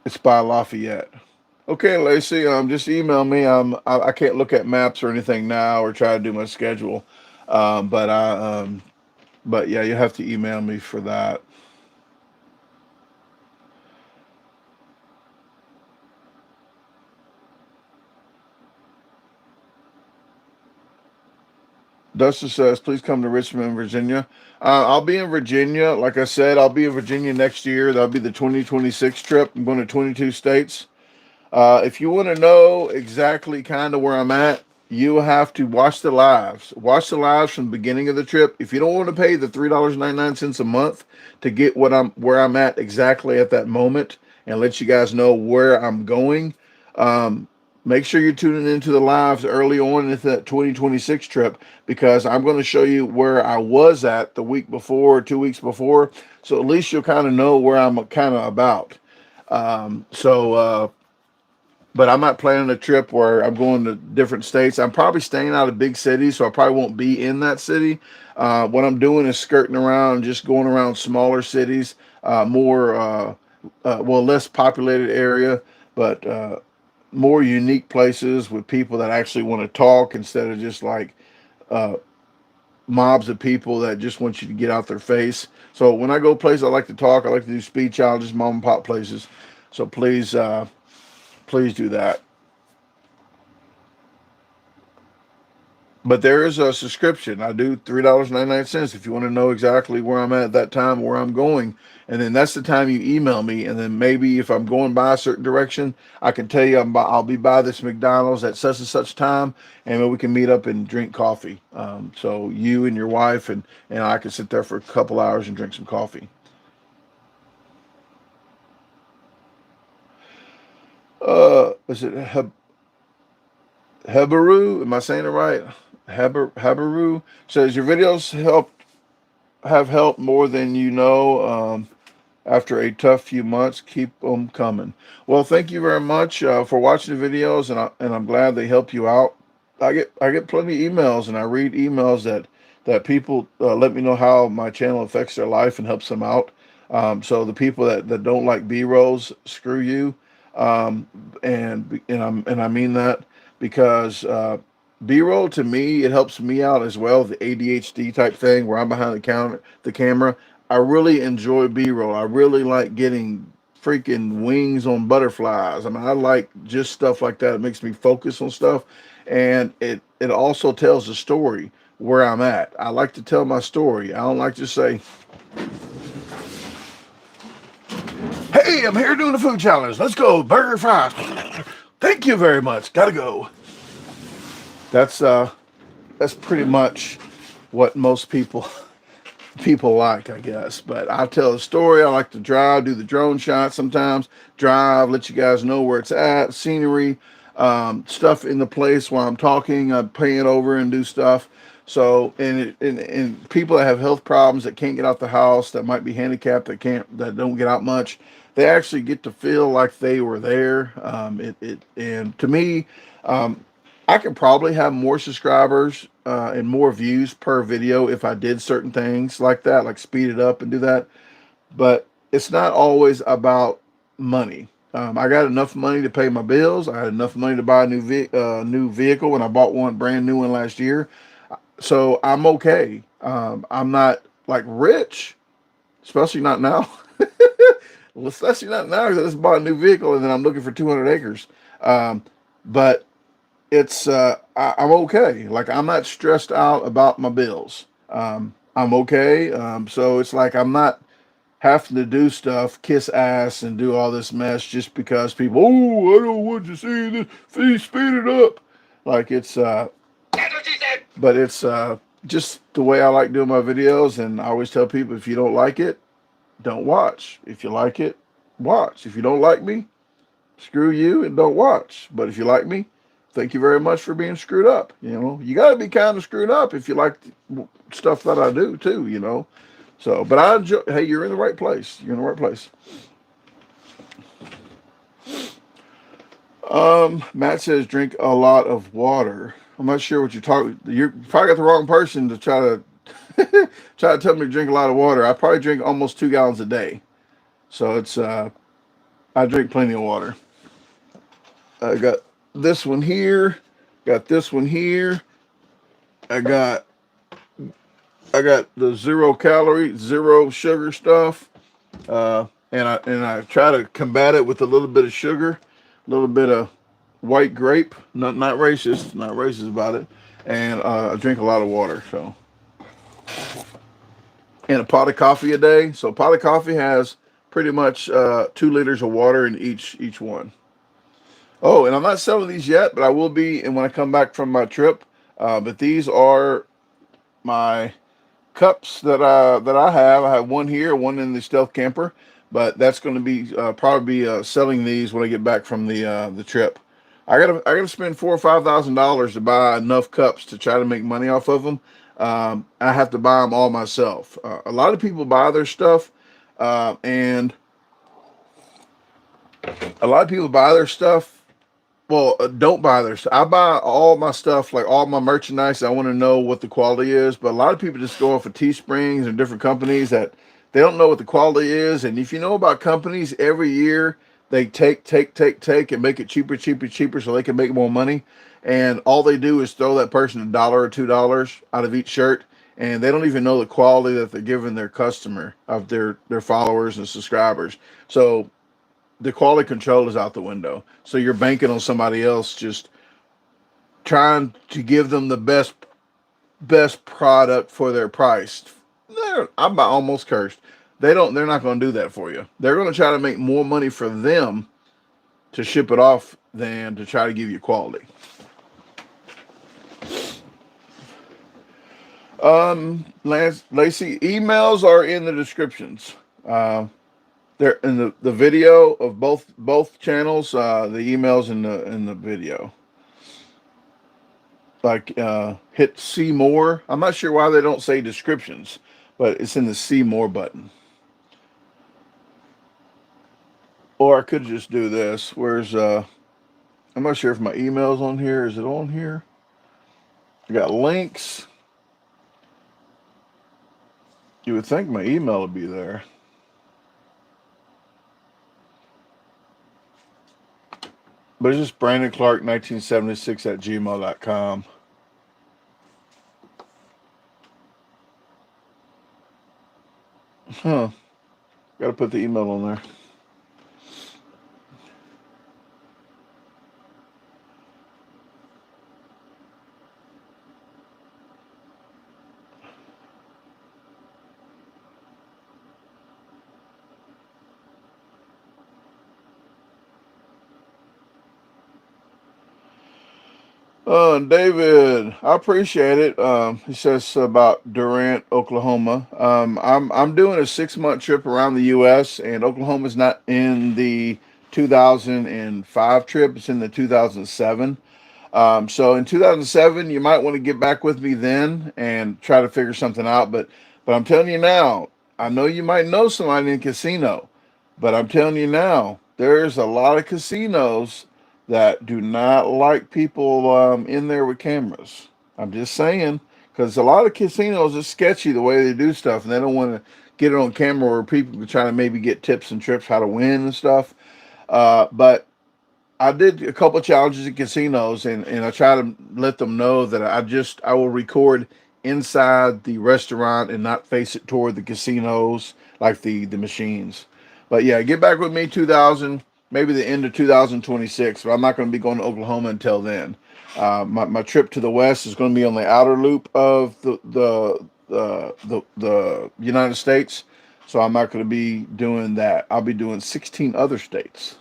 It's by Lafayette. Okay, Lacey, just email me. I can't look at maps or anything now or try to do my schedule. Um, but I, um, but yeah, you have to email me for that. Dustin says, please come to Richmond, Virginia. I'll be in Virginia. Like I said, I'll be in Virginia next year. That'll be the 2026 trip. I'm going to 22 states. If you want to know exactly kind of where I'm at, you have to watch the lives. Watch the lives from the beginning of the trip. If you don't want to pay the $3.99 a month to get where I'm at exactly at that moment and let you guys know where I'm going, um, make sure you're tuning into the lives early on into that 2026 trip because I'm going to show you where I was at the week before, 2 weeks before. So at least you'll kind of know where I'm kind of about. But I'm not planning a trip where I'm going to different states. I'm probably staying out of big cities, so I probably won't be in that city. What I'm doing is skirting around, just going around smaller cities, less populated area, but more unique places with people that actually want to talk instead of just like uh, mobs of people that just want you to get out their face. So when I go places, I like to talk. I like to do speed challenges, mom and pop places. So please do that. But there is a subscription. I do $3.99 if you want to know exactly where I'm at that time, where I'm going. And then that's the time you email me. And then maybe if I'm going by a certain direction, I can tell you I'll be by this McDonald's at such and such time, and then we can meet up and drink coffee. So you and your wife and I can sit there for a couple hours and drink some coffee. Is it Hebaru? Am I saying it right? Habaru says your videos have helped more than you know. After a tough few months, keep them coming. Well, thank you very much for watching the videos, and I'm glad they help you out. I get plenty of emails, and I read emails that people let me know how my channel affects their life and helps them out. So the people that don't like B rolls, screw you. Um, and I mean that because B roll to me it helps me out as well. The ADHD type thing where I'm behind the camera. I really enjoy B-roll. I really like getting freaking wings on butterflies. I mean, I like just stuff like that. It makes me focus on stuff, and it also tells a story where I'm at. I like to tell my story. I don't like to say, "Hey, I'm here doing a food challenge. Let's go, burger fries." Thank you very much. Gotta go. That's uh, that's pretty much what most people like, I guess. But I tell a story. I like to drive, do the drone shot sometimes, drive, let you guys know where it's at, scenery, stuff in the place while I'm talking. I pan it over and do stuff. So, and people that have health problems that can't get out the house, that might be handicapped, that don't get out much, they actually get to feel like they were there. And to me, um, I could probably have more subscribers and more views per video if I did certain things like that, like speed it up and do that. But it's not always about money. I got enough money to pay my bills. I had enough money to buy a new vehicle when I bought one brand new one last year. So I'm okay. I'm not like rich, especially not now. Well, especially not now because I just bought a new vehicle and then I'm looking for 200 acres. Um, but I'm okay. Like I'm not stressed out about my bills. I'm okay. So it's like I'm not having to do stuff, kiss ass, and do all this mess just because people. Oh, I don't want to see this. Please speed it up. Like it's just the way I like doing my videos, and I always tell people if you don't like it, don't watch. If you like it, watch. If you don't like me, screw you and don't watch. But if you like me, thank you very much for being screwed up. You got to be kind of screwed up if you like stuff that I do too. So, but I enjoy. Hey, you're in the right place. You're in the right place. Matt says drink a lot of water. I'm not sure what you're talking. You probably got the wrong person to try to tell me to drink a lot of water. I probably drink almost 2 gallons a day. So it's I drink plenty of water. I got this one here. Got this one here. I got the 0 calorie, 0 sugar stuff. And I try to combat it with a little bit of sugar, a little bit of white grape. Not racist, not racist about it. And I drink a lot of water. So, and a pot of coffee a day. So a pot of coffee has pretty much 2 liters of water in each one. Oh, and I'm not selling these yet, but I will be, and when I come back from my trip. But these are my cups that I have. I have one here, one in the stealth camper, but that's going to be probably selling these when I get back from the trip. I gotta spend $4,000 or $5,000 to buy enough cups to try to make money off of them. I have to buy them all myself. A lot of people buy their stuff, and a lot of people buy their stuff. Well, don't buy their stuff. I buy all my stuff, like all my merchandise. I want to know what the quality is, but a lot of people just go off of Teesprings and different companies that they don't know what the quality is. And if you know about companies, every year they take, and make it cheaper, cheaper, cheaper, so they can make more money. And all they do is throw that person $1 or $2 out of each shirt, and they don't even know the quality that they're giving their customer of their followers and subscribers. So the quality control is out the window. So you're banking on somebody else just trying to give them the best product for their price. I'm almost cursed. They're not going to do that for you. They're going to try to make more money for them to ship it off than to try to give you quality. Lacey, emails are in the descriptions. They're in the video of both channels. The emails in the video. Like hit see more. I'm not sure why they don't say descriptions, but it's in the see more button. Or I could just do this. Where's I'm not sure if my email's on here. Is it on here? I got links. You would think my email would be there. But it's just Brandon Clark 1976 at gmail.com. Huh. Gotta put the email on there. David, I appreciate it. He says about Durant, Oklahoma. I'm doing a 6-month trip around the U.S. and Oklahoma's not in the 2005 trip; it's in the 2007. So in 2007, you might want to get back with me then and try to figure something out. But I'm telling you now, I know you might know somebody in a casino, but I'm telling you now, there's a lot of casinos that do not like people in there with cameras. I'm just saying, because a lot of casinos are sketchy the way they do stuff, and they don't want to get it on camera where people can try to maybe get tips and trips how to win and stuff. But I did a couple of challenges at casinos, and I try to let them know that I will record inside the restaurant and not face it toward the casinos like the machines. But yeah, get back with me 2000, maybe the end of 2026. But I'm not going to be going to Oklahoma until then. My trip to the west is going to be on the outer loop of the United States, so I'm not going to be doing that. I'll be doing 16 other states.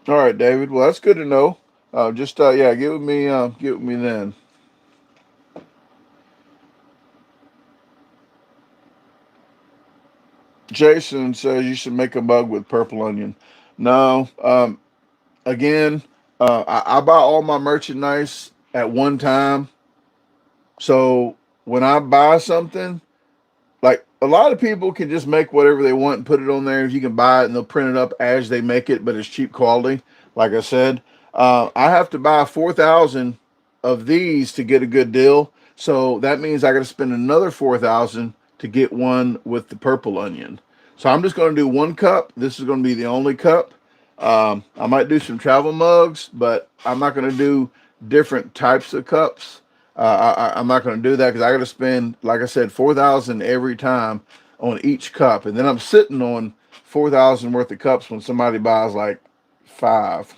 All right, David. Well, that's good to know. Just yeah, get with me then. Jason says you should make a mug with purple onion. No, again, I buy all my merchandise at one time. So when I buy something, like a lot of people can just make whatever they want and put it on there. You can buy it and they'll print it up as they make it, but it's cheap quality. Like I said, I have to buy 4,000 of these to get a good deal. So that means I got to spend another 4,000 to get one with the purple onion. So I'm just going to do one cup. This is going to be the only cup. I might do some travel mugs, but I'm not going to do different types of cups. I'm not going to do that because I got to spend, like I said, 4,000 every time on each cup, and then I'm sitting on 4,000 worth of cups when somebody buys like five.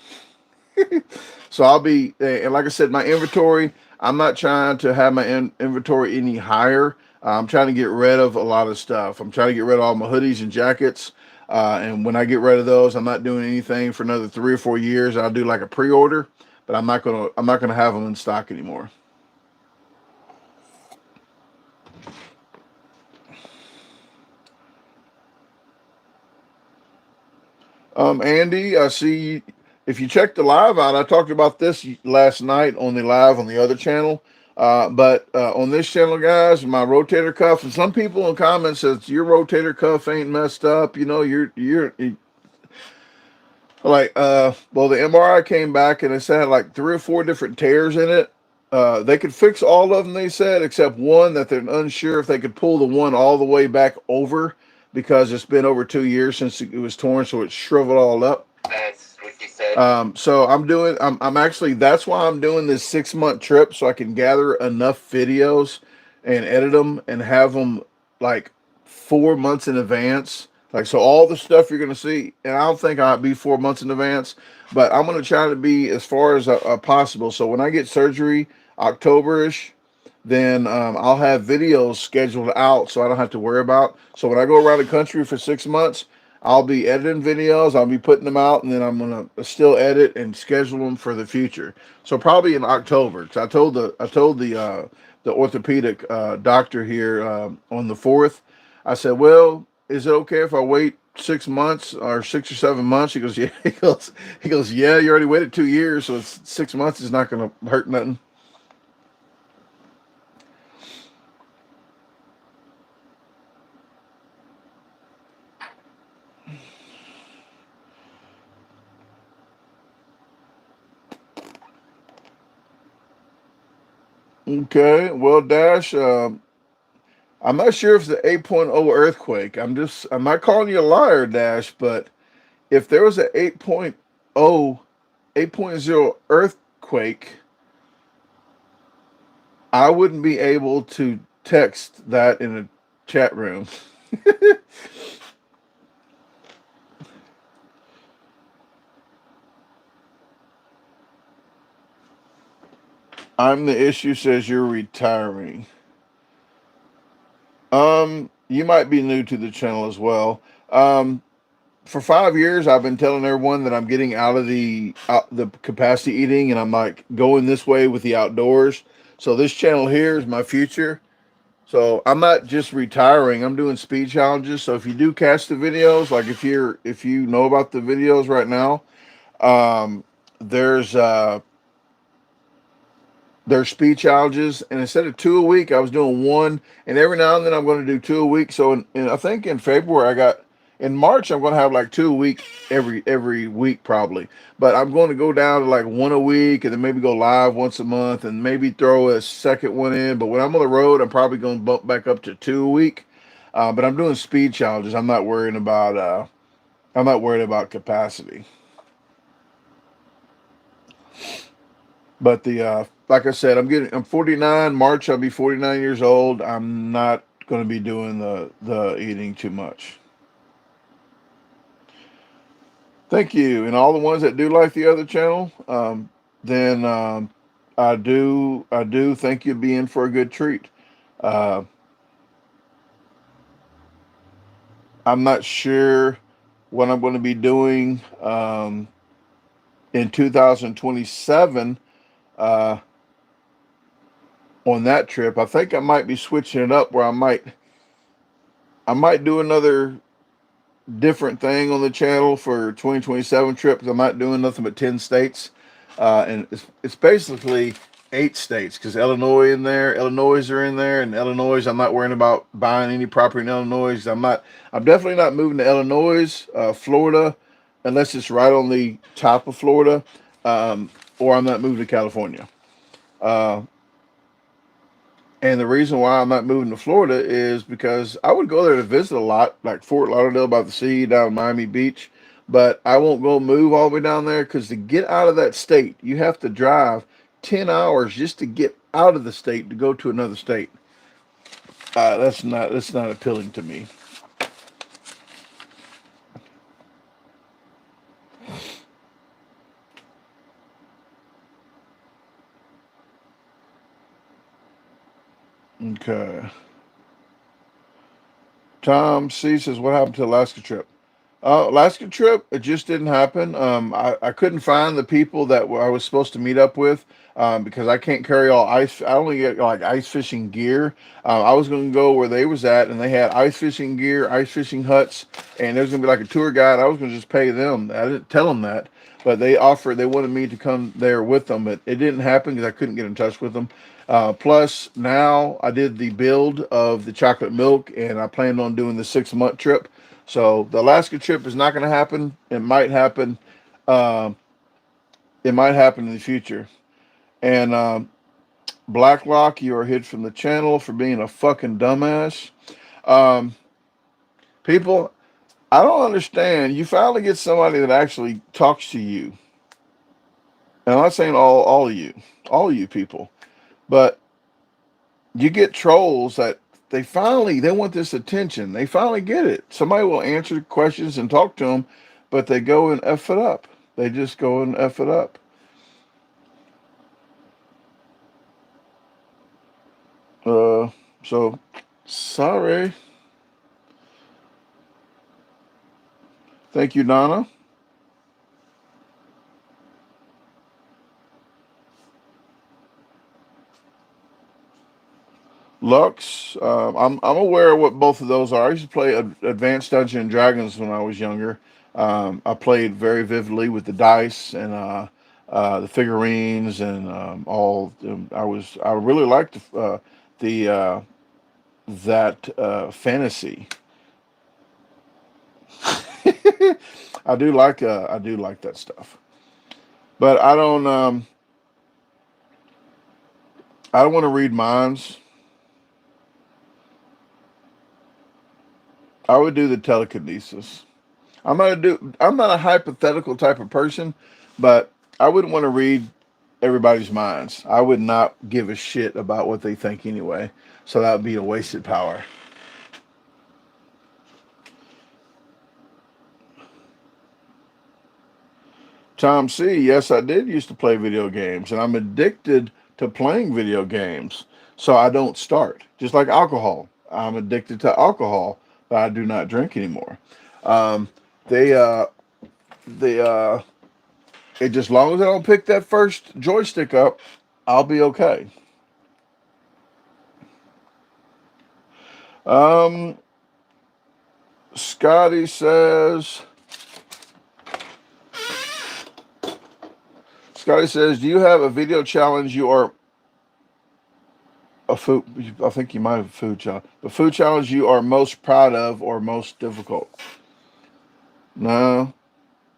So I'll be, and like I said, my inventory, I'm not trying to have my inventory any higher. I'm trying to get rid of a lot of stuff. I'm trying to get rid of all my hoodies and jackets. And when I get rid of those, I'm not doing anything for another 3 or 4 years. I'll do like a pre-order, but I'm not gonna have them in stock anymore. Andy, I see if you check the live out, I talked about this last night on the live on the other channel. But on this channel, guys, my rotator cuff, and some people in comments says your rotator cuff ain't messed up. You know, you're like, well, the MRI came back and it said like 3 or 4 different tears in it. They could fix all of them, they said, except one that they're unsure if they could pull the one all the way back over because it's been over 2 years since it was torn, so it's shriveled all up. That's what she said. So I'm actually, that's why I'm doing this 6-month trip so I can gather enough videos and edit them and have them like 4 months in advance. Like, so all the stuff you're going to see, and I don't think I'll be 4 months in advance, but I'm going to try to be as far as possible. So when I get surgery, October-ish, then I'll have videos scheduled out so I don't have to worry about. So when I go around the country for 6 months, I'll be editing videos, I'll be putting them out, and then I'm gonna still edit and schedule them for the future. So probably in October, because I told the orthopedic doctor here on the 4th. I said, well, is it okay if I wait 6 months or 6 or 7 months? He goes, yeah. He goes, yeah. You already waited 2 years, so it's 6 months is not gonna hurt nothing. Okay, well, Dash, I'm not sure if it's the 8.0 earthquake. I'm not calling you a liar, Dash, but if there was an 8.0 earthquake, I wouldn't be able to text that in a chat room. I'm the issue says you're retiring. You might be new to the channel as well. For 5 years, I've been telling everyone that I'm getting out of the capacity eating, and I'm like going this way with the outdoors. So this channel here is my future. So I'm not just retiring. I'm doing speed challenges. So if you do catch the videos, like if you know about the videos right now, um, there's their speed challenges, and instead of 2 a week, I was doing one, and every now and then I'm going to do 2 a week. So I think in February in March I'm going to have like 2 a week every week probably, but I'm going to go down to like 1 a week, and then maybe go live once a month, and maybe throw a second one in. But when I'm on the road, I'm probably going to bump back up to 2 a week. But I'm doing speed challenges. I'm not worried about capacity. But the like I said, I'm 49. March I'll be 49 years old. I'm not going to be doing the eating too much. Thank you, and all the ones that do like the other channel. Then I do think you'll be in for a good treat. Uh, I'm not sure what I'm going to be doing in 2027 uh, on that trip. I think I might be switching it up where I might do another different thing on the channel for 2027 trip because I'm not doing nothing but 10 states. And it's basically 8 states because Illinois are in there, and Illinois, I'm not worrying about buying any property in Illinois. I'm definitely not moving to Illinois, Florida, unless it's right on the top of Florida, or I'm not moving to California. Uh, And the reason why I'm not moving to Florida is because I would go there to visit a lot, like Fort Lauderdale by the sea, down Miami Beach. But I won't go move all the way down there because to get out of that state, you have to drive 10 hours just to get out of the state to go to another state. That's not appealing to me. Okay. Tom C says, "What happened to the Alaska trip?" Alaska trip, it just didn't happen. I couldn't find the people that I was supposed to meet up with because I can't carry all ice. I only get like ice fishing gear. I was going to go where they was at, and they had ice fishing gear, ice fishing huts, and there was going to be like a tour guide. I was going to just pay them. I didn't tell them that, but they wanted me to come there with them, but it didn't happen because I couldn't get in touch with them. Plus, now I did the build of the chocolate milk, and I planned on doing the 6 month trip. So the Alaska trip is not going to happen. It might happen. Um, it might happen in the future. And Blacklock, you are hid from the channel for being a fucking dumbass. Um, People, I don't understand. You finally get somebody that actually talks to you. And I'm not saying all of you people, but you get trolls that they want this attention. They finally get it. Somebody will answer questions and talk to them, but they go and F it up. They just go and F it up. Uh, so sorry. Thank you, Donna. Lux. I'm aware of what both of those are. I used to play Advanced Dungeons and Dragons when I was younger. I played very vividly with the dice and the figurines and all. I really liked the that fantasy. I do like that stuff, but I don't want to read minds. I would do the telekinesis. I'm not a hypothetical type of person, but I wouldn't want to read everybody's minds. I would not give a shit about what they think anyway. So that would be a wasted power. Tom C, yes, I did used to play video games, and I'm addicted to playing video games. So I don't start. Just like alcohol. I'm addicted to alcohol, but I do not drink anymore. Um, they they it just as long as I don't pick that first joystick up, I'll be okay. Um, Scotty says, do you have a video challenge you are a food? I think you might have a food challenge. The food challenge you are most proud of or most difficult? No,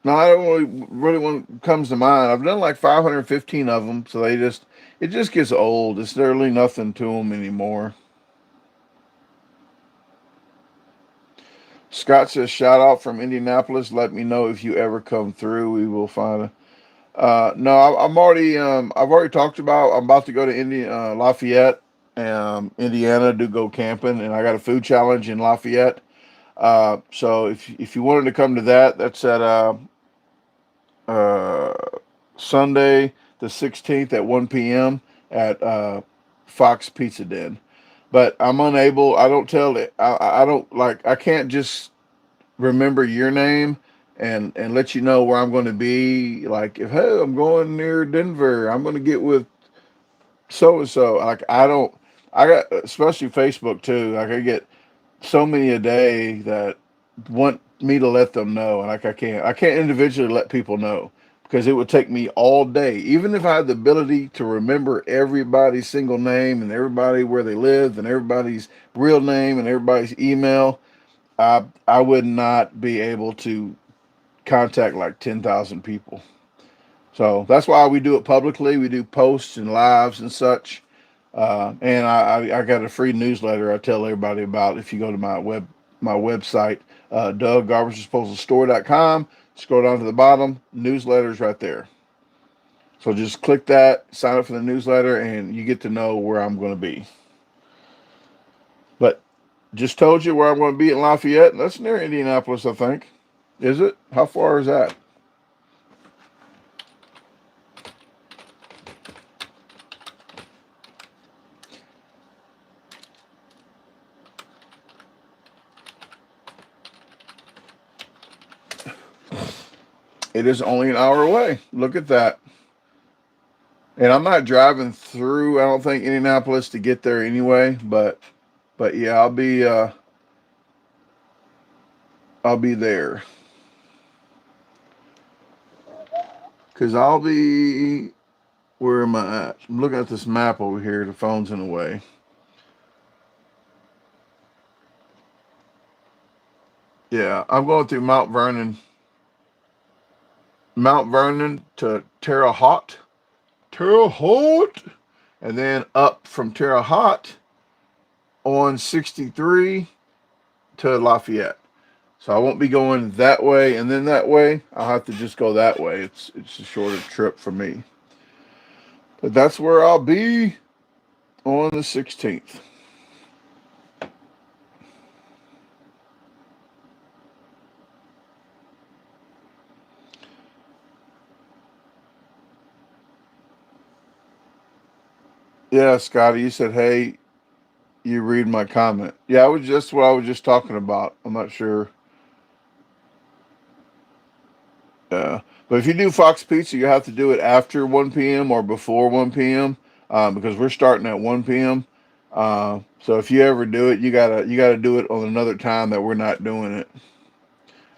no, I don't really one comes to mind. I've done like 515 of them, so it just gets old. It's literally nothing to them anymore. Scott says, shout out from Indianapolis. Let me know if you ever come through. We will find a no, I'm already. I've already talked about. I'm about to go to Lafayette, Indiana, to go camping, and I got a food challenge in Lafayette. So if you wanted to come to that, that's at uh, Sunday the 16th at 1 p.m. at Fox Pizza Den. But I'm unable. I don't tell it. I don't like. I can't just remember your name and let you know where I'm going to be. Like if hey, I'm going near Denver, I'm going to get with so and so. Like I don't. I got especially Facebook too. Like I get so many a day that want me to let them know, and like I can't individually let people know because it would take me all day. Even if I had the ability to remember everybody's single name and everybody where they live and everybody's real name and everybody's email, I would not be able to contact like 10,000 people. So that's why we do it publicly. We do posts and lives and such. And I got a free newsletter I tell everybody about if you go to my website, DaGarbageDisposalStore.com. Scroll down to the bottom, newsletters right there. So just click that, sign up for the newsletter, and you get to know where I'm going to be. But just told you where I'm going to be in Lafayette. That's near Indianapolis, I think. Is it? How far is that? It is only an hour away. Look at that. And I'm not driving through, I don't think, Indianapolis to get there anyway, but yeah, I'll be there. Cause I'll be where am I at? I'm looking at this map over here, the phone's in the way. Yeah, I'm going through Mount Vernon to Terre Haute, and then up from Terre Haute on 63 to Lafayette. So I won't be going that way and then that way. I'll have to just go that way. It's a shorter trip for me. But that's where I'll be on the 16th. Yeah, Scotty, you said, hey, you read my comment. Yeah, I was just what I was just talking about. I'm not sure. But if you do Fox Pizza, you have to do it after 1 p.m. or before 1 p.m. Because we're starting at 1 p.m. So if you ever do it, you gotta do it on another time that we're not doing it.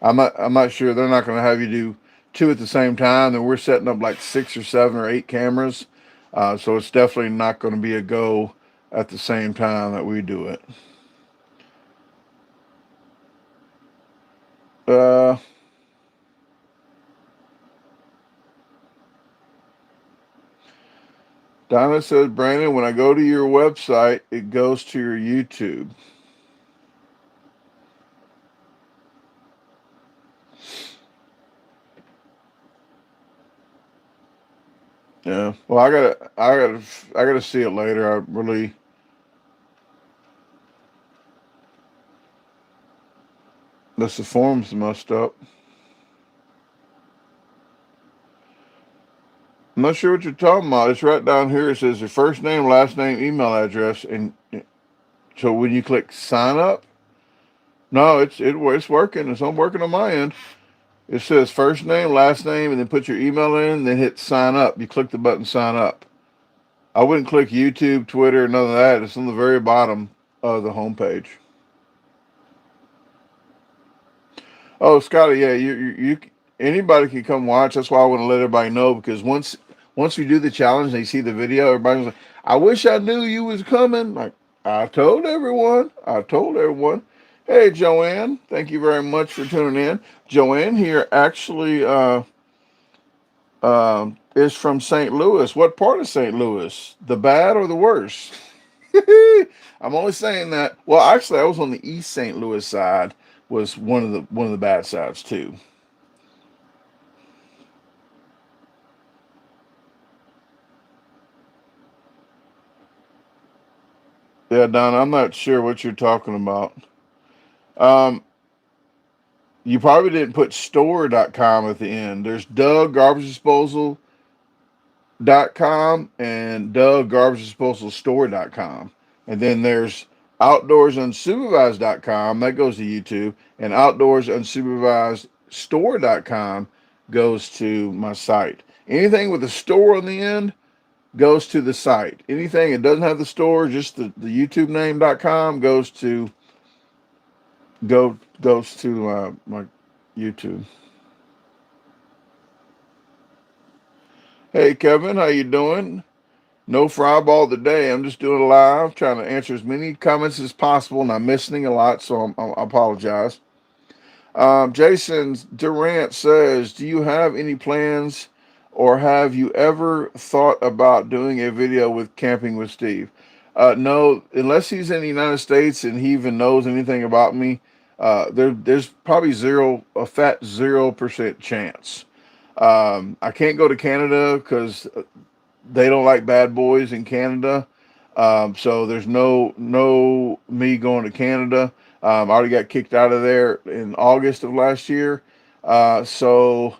I'm not sure they're not going to have you do two at the same time. And we're setting up like 6 or 7 or 8 cameras, so it's definitely not going to be a go at the same time that we do it. Uh, Donna says, Brandon, when I go to your website, it goes to your YouTube. Yeah. Well, I gotta see it later. I really, the form's messed up. I'm not sure what you're talking about. It's right down here. It says your first name, last name, email address, and so when you click sign up, no, it's working. It's not working on my end. It says first name, last name, and then put your email in, then hit sign up. You click the button sign up. I wouldn't click YouTube, Twitter, none of that. It's on the very bottom of the homepage. Oh, Scotty, yeah, you anybody can come watch. That's why I want to let everybody know because once we do the challenge, they see the video. Everybody's like, "I wish I knew you was coming." Like I told everyone. I told everyone. Hey, Joanne, thank you very much for tuning in. Joanne here actually is from St. Louis. What part of St. Louis? The bad or the worse? I'm only saying that. Well, actually, I was on the East St. Louis side. Was one of the bad sides too. Yeah, Don, I'm not sure what you're talking about. Um, you probably didn't put store.com at the end. There's DaGarbageDisposal.com and DaGarbageDisposalStore.com. And then there's OutdoorsUnsupervised.com. That goes to YouTube. And OutdoorsUnsupervisedStore.com goes to my site. Anything with a store on the end goes to the site. Anything that doesn't have the store, just the YouTube name.com goes to my YouTube. Hey Kevin, how you doing? No fry ball today. I'm just doing a live, trying to answer as many comments as possible, and I'm missing a lot, so I apologize. Jason Durant says, "Do you have any plans or have you ever thought about doing a video with Camping with Steve? No, unless he's in the United States and he even knows anything about me, there's probably a fat 0% chance. I can't go to Canada because they don't like bad boys in Canada. So there's no me going to Canada. I already got kicked out of there in August of last year. So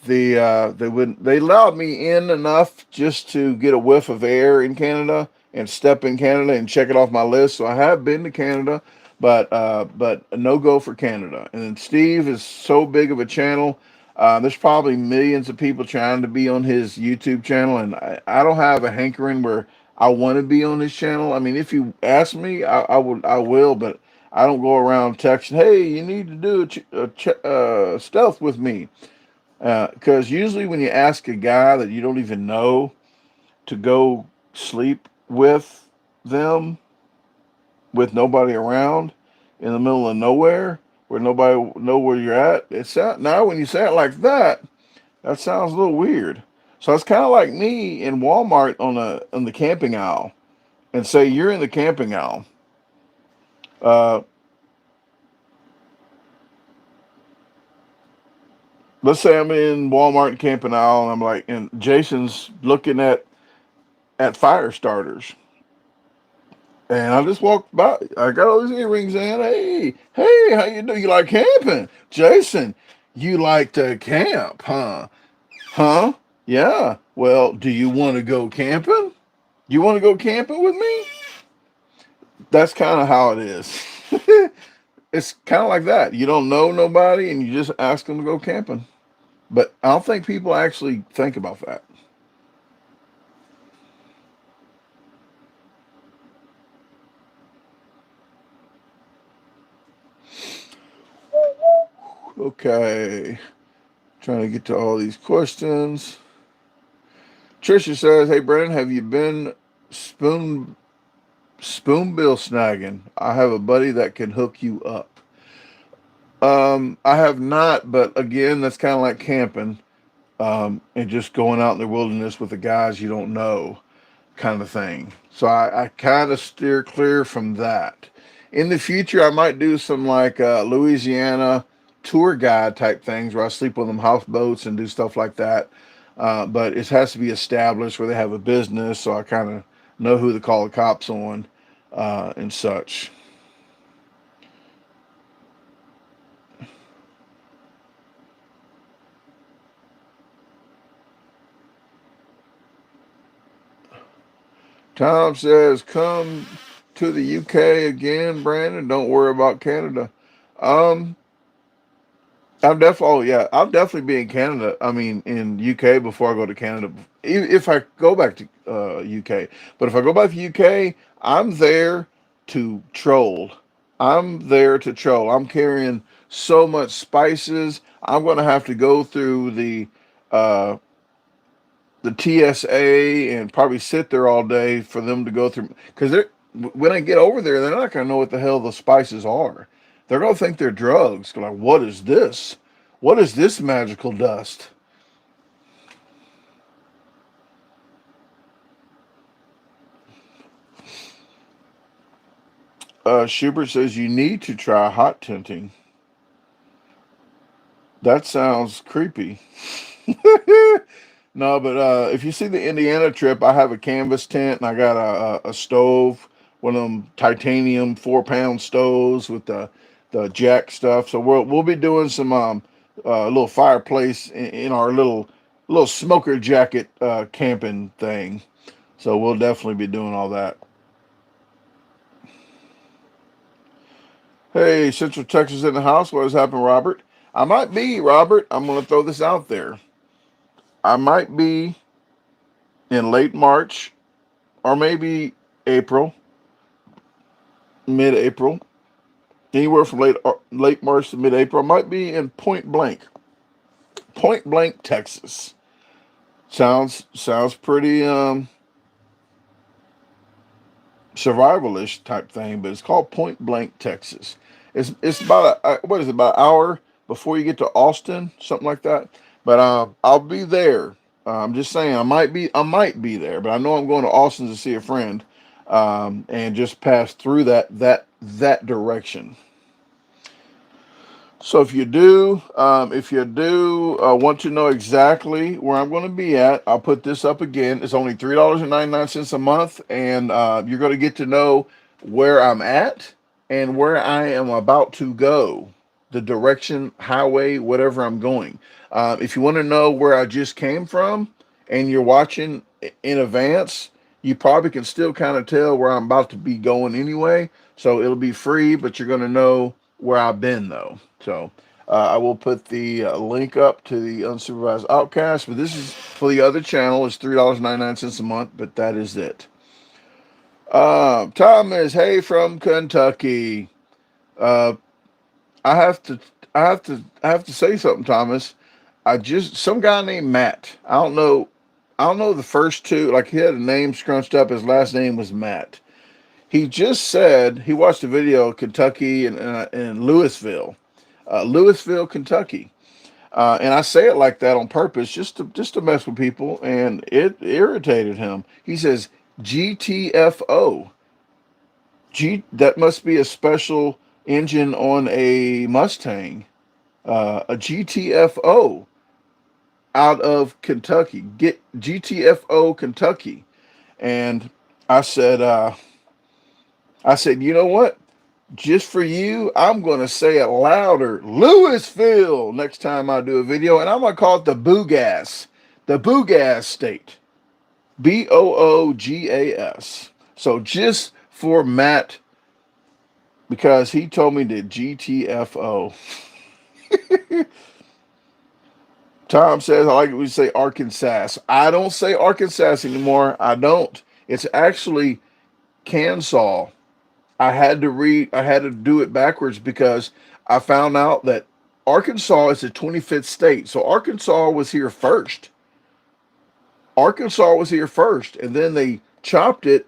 they allowed me in enough just to get a whiff of air in Canada and step in Canada and check it off my list. So I have been to Canada, but a no go for Canada. And then Steve is so big of a channel. There's probably millions of people trying to be on his YouTube channel, and I don't have a hankering where I want to be on his channel. I mean, if you ask me, I will, but I don't go around texting, "Hey, you need to do stealth with me." Because usually when you ask a guy that you don't even know to go sleep with them with nobody around in the middle of nowhere where nobody know where you're at, now when you say it like that, that sounds a little weird. So it's kind of like me in Walmart on the camping aisle, and say you're in the camping aisle. Uh, let's say I'm in Walmart camping aisle, and I'm like, and Jason's looking at fire starters. And I just walked by. I got all these earrings in. Hey, how you do? You like camping, Jason? You like to camp, huh? Huh? Yeah. Well, do you want to go camping? You want to go camping with me? That's kind of how it is. It's kind of like that. You don't know nobody, and you just ask them to go camping. But I don't think people actually think about that. Okay. Trying to get to all these questions. Trisha says, "Hey Brandon, have you been spoon spoonbill snagging? I have a buddy that can hook you up." I have not, but again, that's kind of like camping, and just going out in the wilderness with the guys you don't know, kind of thing. So I kind of steer clear from that. In the future, I might do some like Louisiana tour guide type things where I sleep on them houseboats and do stuff like that. But it has to be established where they have a business, so I kind of know who to call the cops on and such. Tom says, "Come to the UK again, Brandon. Don't worry about Canada." Um, I'm definitely, oh yeah, I'll definitely be in Canada. I mean, in UK before I go to Canada. If I go back to UK, but if I go back to UK, I'm there to troll. I'm there to troll. I'm carrying so much spices. I'm going to have to go through uh, the TSA and probably sit there all day for them to go through. Because when I get over there, they're not going to know what the hell the spices are. They're going to think they're drugs. They're like, what is this? What is this magical dust? Schubert says you need to try hot tinting. That sounds creepy. No, but if you see the Indiana trip, I have a canvas tent and I got a stove, one of them titanium 4 pound stoves with the jack stuff. So we'll be doing some little fireplace in our little smoker jacket camping thing. So we'll definitely be doing all that. Hey, Central Texas in the house. What has happened, Robert? I might be, Robert. I'm going to throw this out there. I might be in late March or maybe April, mid-April, anywhere from late March to mid-April. I might be in Point Blank, Texas. Sounds pretty survivalish type thing, but it's called Point Blank, Texas. It's about what is it, about an hour before you get to Austin, something like that. But I'll be there. I'm just saying I might be there, but I know I'm going to Austin to see a friend, and just pass through that direction. So if you do want to know exactly where I'm going to be at, I'll put this up again. It's only $3.99 a month, and you're going to get to know where I'm at and where I am about to go, the direction, highway, whatever I'm going. If you want to know where I just came from, and you're watching in advance, you probably can still kind of tell where I'm about to be going anyway. So it'll be free, but you're going to know where I've been though. So I will put the link up to the unsupervised outcast, but this is for the other channel. It's $3.99 a month, but that is it. Thomas, hey from Kentucky. Uh, I have to, I have to say something, Thomas. Some guy named Matt. I don't know the first two. Like he had a name scrunched up. His last name was Matt. He just said he watched a video of Kentucky and Louisville, Kentucky. And I say it like that on purpose, just to mess with people, and it irritated him. He says GTFO. That must be a special engine on a Mustang. A GTFO out of Kentucky. Get GTFO Kentucky. And I said, uh, you know what? Just for you, I'm going to say it louder. Louisville next time I do a video. And I'm going to call it the Boogas. The Boogas State. Boogas. So just for Matt, because he told me the GTFO. Tom says, I like it when you say Arkansas. I don't say Arkansas anymore. I don't. It's actually Kansas. I had to do it backwards because I found out that Arkansas is the 25th state. So Arkansas was here first. Arkansas was here first, and then they chopped it.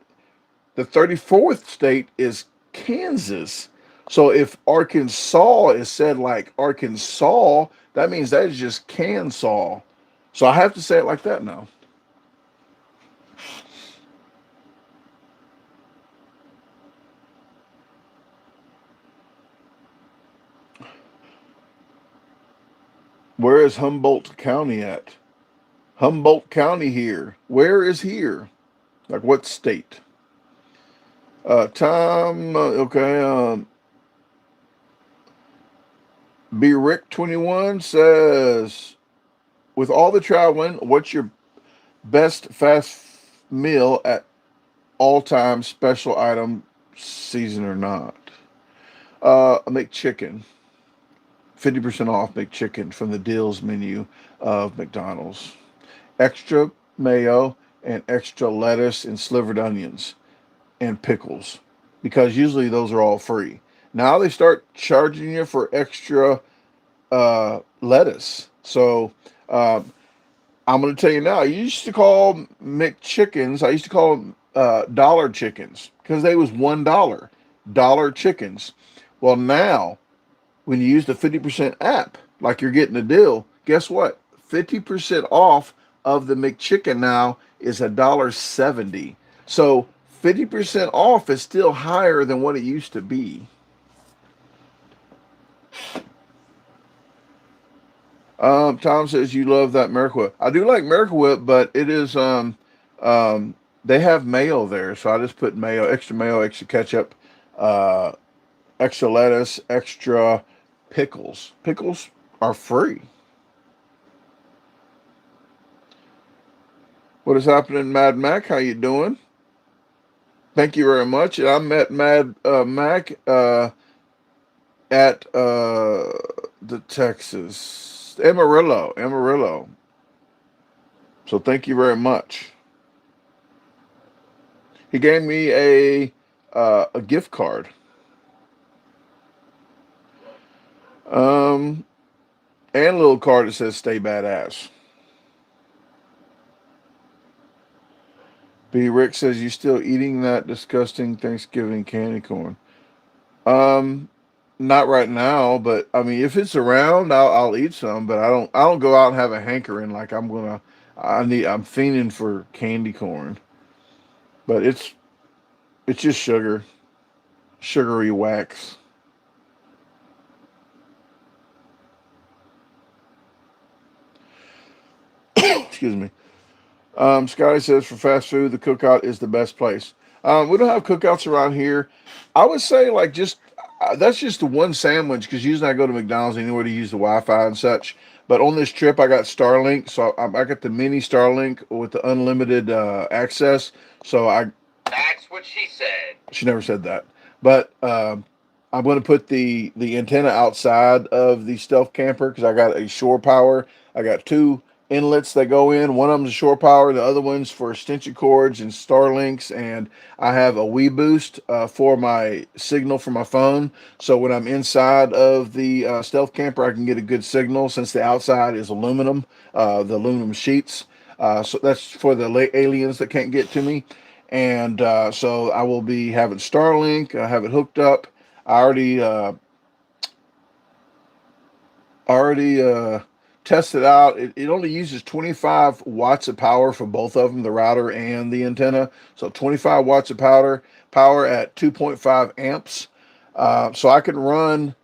The 34th state is Kansas. So if Arkansas is said like Arkansas, that means that is just Kansas. So I have to say it like that now. Where is Humboldt County at? Humboldt County here. Where is here? Like what state? Tom, okay. B Rick 21 says, with all the traveling, what's your best fast meal at all time, special item, season or not? I make chicken. 50% off McChicken from the deals menu of McDonald's. Extra mayo and extra lettuce and slivered onions and pickles, because usually those are all free. Now they start charging you for extra lettuce. So uh, I'm going to tell you now. I used to call McChickens. I used to call them dollar chickens because they was $1 chickens. Well, now when you use the 50% app, like you're getting a deal, guess what? 50% off of the McChicken now is $1.70. So 50% off is still higher than what it used to be. Tom says you love that Miracle Whip. I do like Miracle Whip, but it is they have mayo there, so I just put mayo, extra ketchup, uh, extra lettuce, extra pickles. Pickles are free. What is happening, Mad Mac? How you doing? Thank you very much. I met Mad Mac at the Texas Amarillo. So thank you very much. He gave me a gift card. Um, and a little card that says "Stay badass." B. Rick says you still eating that disgusting Thanksgiving candy corn. Um, Not right now, but I mean, if it's around, I'll eat some. But I don't go out and have a hankering like I'm fiending for candy corn, but it's just sugar, sugary wax. Excuse me. Scotty says for fast food, the cookout is the best place. We don't have cookouts around here. I would say like just that's just the one sandwich because usually I go to McDonald's anywhere to use the Wi-Fi and such. But on this trip, I got Starlink, so I got the mini Starlink with the unlimited access. So I That's what she said. she never said that, but I'm going to put the antenna outside of the stealth camper because I got a shore power. I got two inlets that go in. One of them's a shore power. The other one's for extension cords and Starlinks. And I have a Wii Boost for my signal for my phone. So when I'm inside of the stealth camper, I can get a good signal since the outside is aluminum, the aluminum sheets. So that's for the aliens that can't get to me. And so I will be having Starlink. I have it hooked up. I already tested out. It only uses 25 watts of power for both of them, the router and the antenna. So 25 watts of power at 2.5 amps. So I can run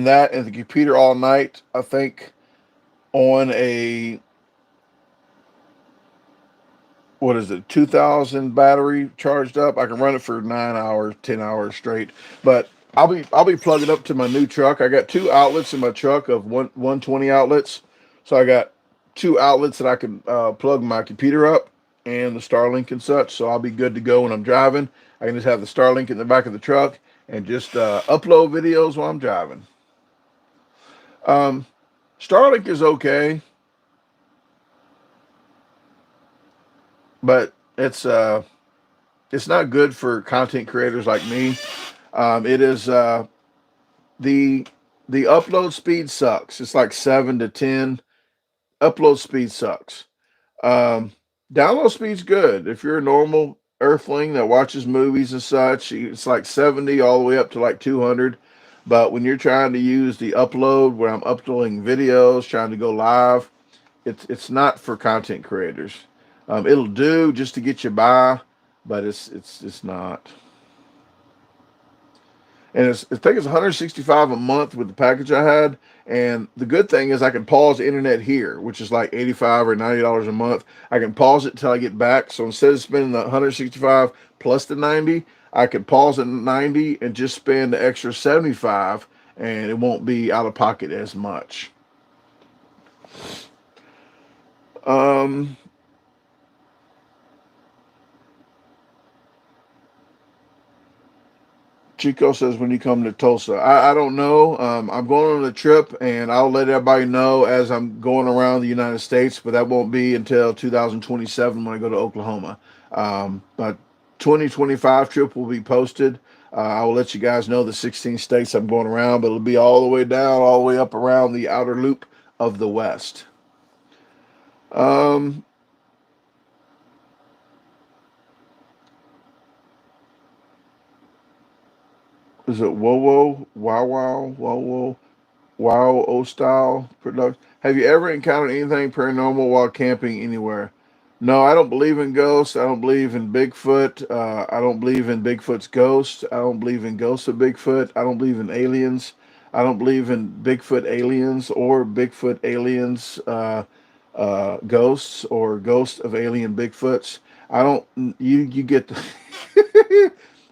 that in the computer all night. I think on a what is it, 2000 battery charged up. I can run it for 9 hours, 10 hours straight. But I'll be plugging up to my new truck. I got two outlets in my truck of 120 outlets. So I got two outlets that I can plug my computer up and the Starlink and such. So I'll be good to go when I'm driving. I can just have the Starlink in the back of the truck and just upload videos while I'm driving. Um, Starlink is okay, but it's not good for content creators like me. It is the the upload speed sucks. It's like 7 to 10. Upload speed sucks. Um, Download speed's good. If you're a normal Earthling that watches movies and such, it's like 70 all the way up to like 200. But when you're trying to use the upload, where I'm uploading videos, trying to go live, it's not for content creators. It'll do just to get you by, but it's not. And I think it's 165 a month with the package I had. And the good thing is I can pause the internet here, which is like 85 or $90 a month. I can pause it until I get back. So instead of spending the 165 plus the 90, I can pause at 90 and just spend the extra 75, and it won't be out of pocket as much. Um, Chico says when you come to Tulsa. I don't know. I'm going on a trip, and I'll let everybody know as I'm going around the United States, but that won't be until 2027 when I go to Oklahoma. But 2025 trip will be posted. I will let you guys know the 16 states I'm going around, but it'll be all the way down, all the way up around the outer loop of the West. Um, is it Wow O style production? Have you ever encountered anything paranormal while camping anywhere? No, I don't believe in ghosts. I don't believe in Bigfoot. I don't believe in Bigfoot's ghost. I don't believe in ghosts of Bigfoot. I don't believe in aliens. I don't believe in Bigfoot aliens or Bigfoot aliens ghosts or ghosts of alien Bigfoots. I don't. You get the.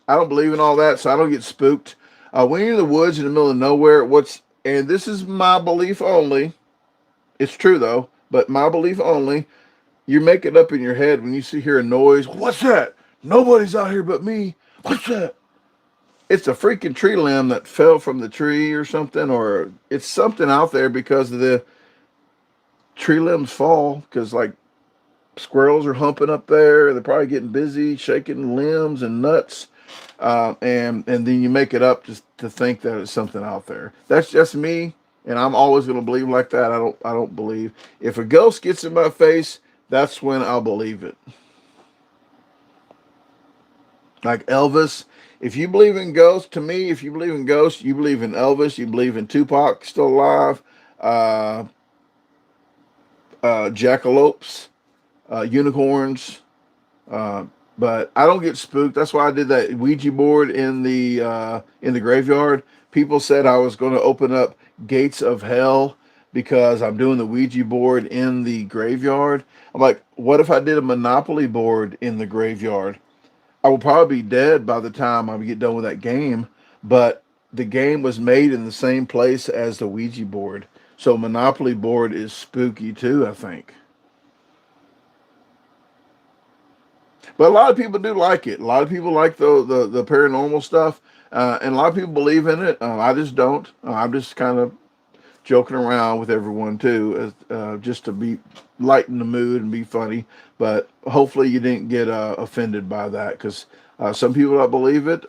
I don't believe in all that, so I don't get spooked. When you're in the woods in the middle of nowhere, and this is my belief only. It's true though, but my belief only. You make it up in your head when you see hear a noise. What's that? Nobody's out here but me. What's that? It's a freaking tree limb that fell from the tree or something, or it's something out there because of the tree limbs fall because like squirrels are humping up there. They're probably getting busy, shaking limbs and nuts, and then you make it up just to think that it's something out there. That's just me, and I'm always going to believe like that. I don't believe if a ghost gets in my face, that's when I'll believe it. Like Elvis. If you believe in ghosts, to me, if you believe in ghosts, you believe in Elvis, you believe in Tupac still alive. Uh, jackalopes, unicorns. Uh, but I don't get spooked. That's why I did that Ouija board in the graveyard. People said I was going to open up gates of hell because I'm doing the Ouija board in the graveyard. I'm like, what if I did a Monopoly board in the graveyard? I will probably be dead by the time I get done with that game, but the game was made in the same place as the Ouija board. So Monopoly board is spooky too, I think. But a lot of people do like it. A lot of people like the paranormal stuff, and a lot of people believe in it. I just don't. I'm just kind of joking around with everyone too, just to be lighten the mood and be funny. But hopefully you didn't get offended by that, because some people that believe it,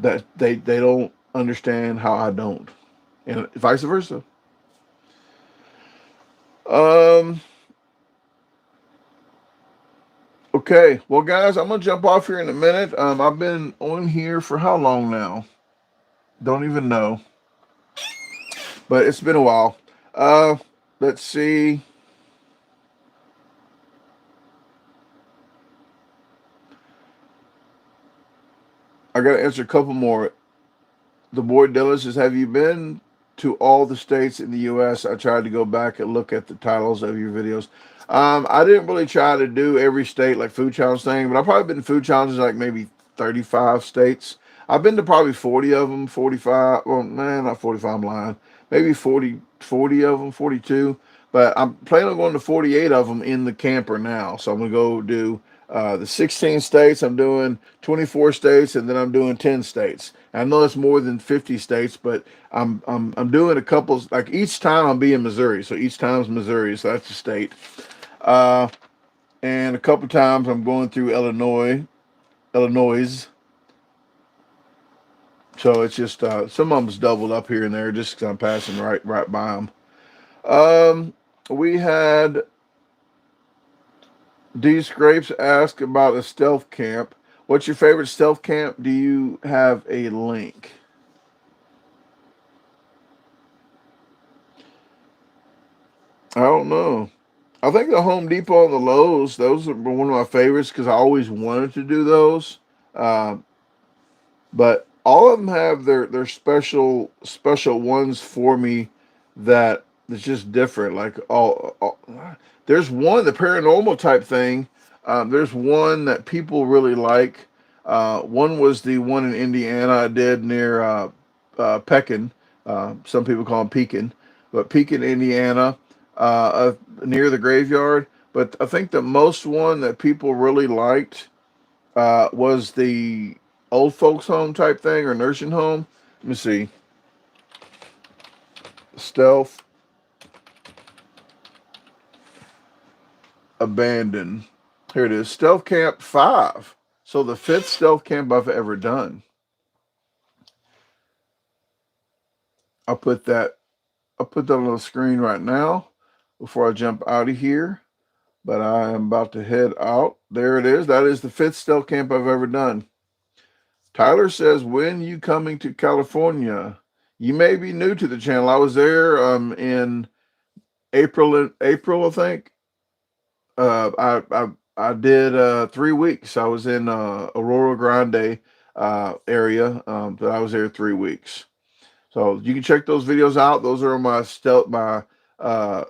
that they don't understand how I don't, and vice versa. Um. Okay, well, guys, I'm gonna jump off here in a minute. I've been on here for how long now? Don't even know, but it's been a while. Uh, let's see. I gotta answer a couple more. The board Dillis says, have you been to all the states in the U.S.? I tried to go back and look at the titles of your videos. I didn't really try to do every state like food challenge thing, but I've probably been to food challenges like maybe 35 states. I've been to probably 40 of them, 45. Well, man, not 45, I'm lying. Maybe 40 of them, 42. But I'm planning on going to 48 of them in the camper now. So I'm going to go do the 16 states. I'm doing 24 states, and then I'm doing 10 states. I know it's more than 50 states, but I'm doing a couple. Like each time I'm being Missouri, so each time's Missouri, so that's a state. Uh, and a couple times I'm going through Illinois. So it's just some of them's doubled up here and there, just because I'm passing right by them. We had D Scrapes ask about a stealth camp. What's your favorite stealth camp? Do you have a link? I don't know. I think the Home Depot and the Lowe's, those are one of my favorites because I always wanted to do those. Uh, but all of them have their special ones for me that is just different. Like there's one the paranormal type thing. There's one that people really like. One was the one in Indiana I did near Pekin. Some people call them Pekin, but Pekin, Indiana, near the graveyard. But I think the most one that people really liked was the old folks home type thing or nursing home. Let me see. Stealth Abandoned. Here it is. Stealth Camp 5. So the 5th stealth camp I've ever done. I'll put that on the screen right now before I jump out of here. But I am about to head out. There it is. That is the 5th stealth camp I've ever done. Tyler says, when you coming to California? You may be new to the channel. I was there in April, I think. I did 3 weeks. I was in Aurora Grande area. But I was there 3 weeks. So you can check those videos out. Those are on my uh,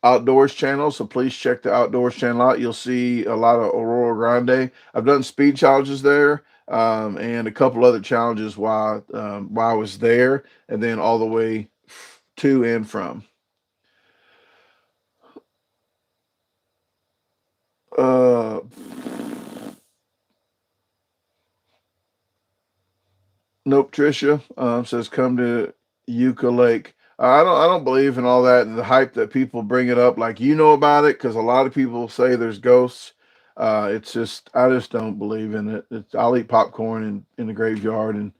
outdoors channel. So please check the outdoors channel out. You'll see a lot of Aurora Grande. I've done speed challenges there. And a couple other challenges while I was there, and then all the way to and from. Uh, nope. Trisha says come to Yucca Lake. I don't believe in all that and the hype that people bring it up like you know about it because a lot of people say there's ghosts. It's just I just don't believe in it. I'll eat popcorn in the graveyard and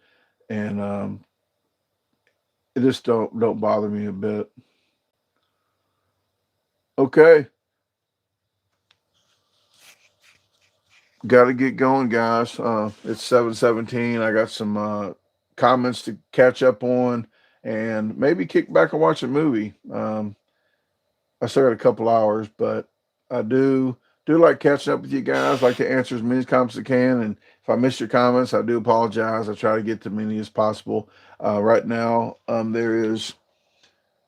it just don't bother me a bit. Okay, got to get going, guys. It's 7:17. I got some comments to catch up on, and maybe kick back and watch a movie. I still got a couple hours, but I do like catching up with you guys. Like to answer as many comments as I can, and if I miss your comments, I do apologize. I try to get to many as possible. Right now, there is.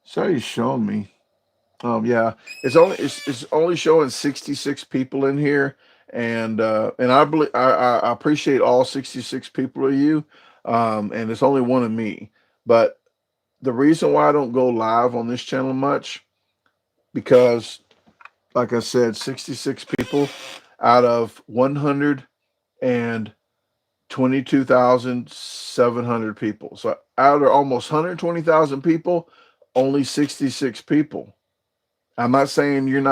So he's showing me. Yeah, it's only showing 66 people in here, and I believe I appreciate all 66 people of you, and it's only one of me. But the reason why I don't go live on this channel much because, like I said, 66 people out of 122,700 people. So out of almost 120,000 people, only 66 people. I'm not saying you're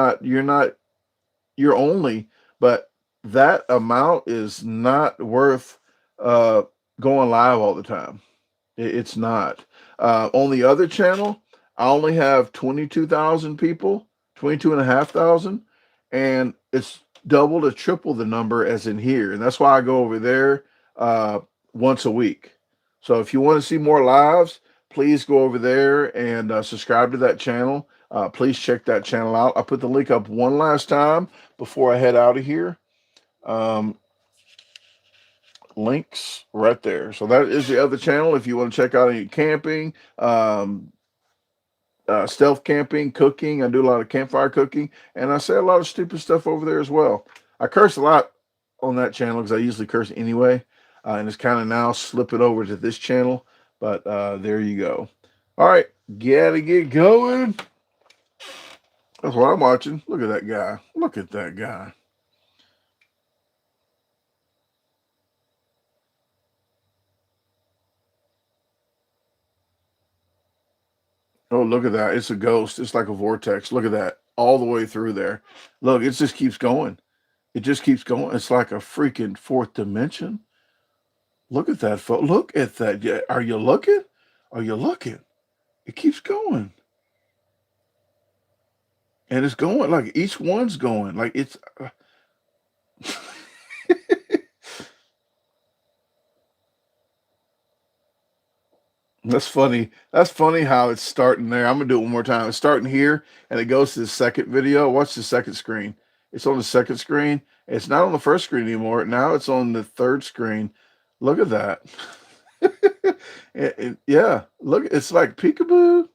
only, but that amount is not worth uh, going live all the time. It's not. On the other channel, I only have 22,000 people, 22,500, and it's double to triple the number as in here. And that's why I go over there uh, once a week. So if you want to see more lives, please go over there and subscribe to that channel. Please check that channel out. I'll put the link up one last time before I head out of here. Um, Links right there. So that is the other channel if you want to check out any camping, stealth camping, cooking. I do a lot of campfire cooking, and I say a lot of stupid stuff over there as well. I curse a lot on that channel because I usually curse anyway, and it's kind of now slipping over to this channel. But there you go. All right, gotta get going. That's what I'm watching. Look at that guy. Look at that guy. Oh, look at that. It's a ghost. It's like a vortex. Look at that. All the way through there. Look, it just keeps going. It just keeps going. It's like a freaking fourth dimension. Look at that. Look at that. Yeah, are you looking? Are you looking? It keeps going. And it's going. Like each one's going. Like it's. That's funny. That's funny how it's starting there. I'm gonna do it one more time. It's starting here, and it goes to the second video. Watch the second screen. It's on the second screen. It's not on the first screen anymore. Now it's on the third screen. Look at that. Yeah, look. It's like peekaboo.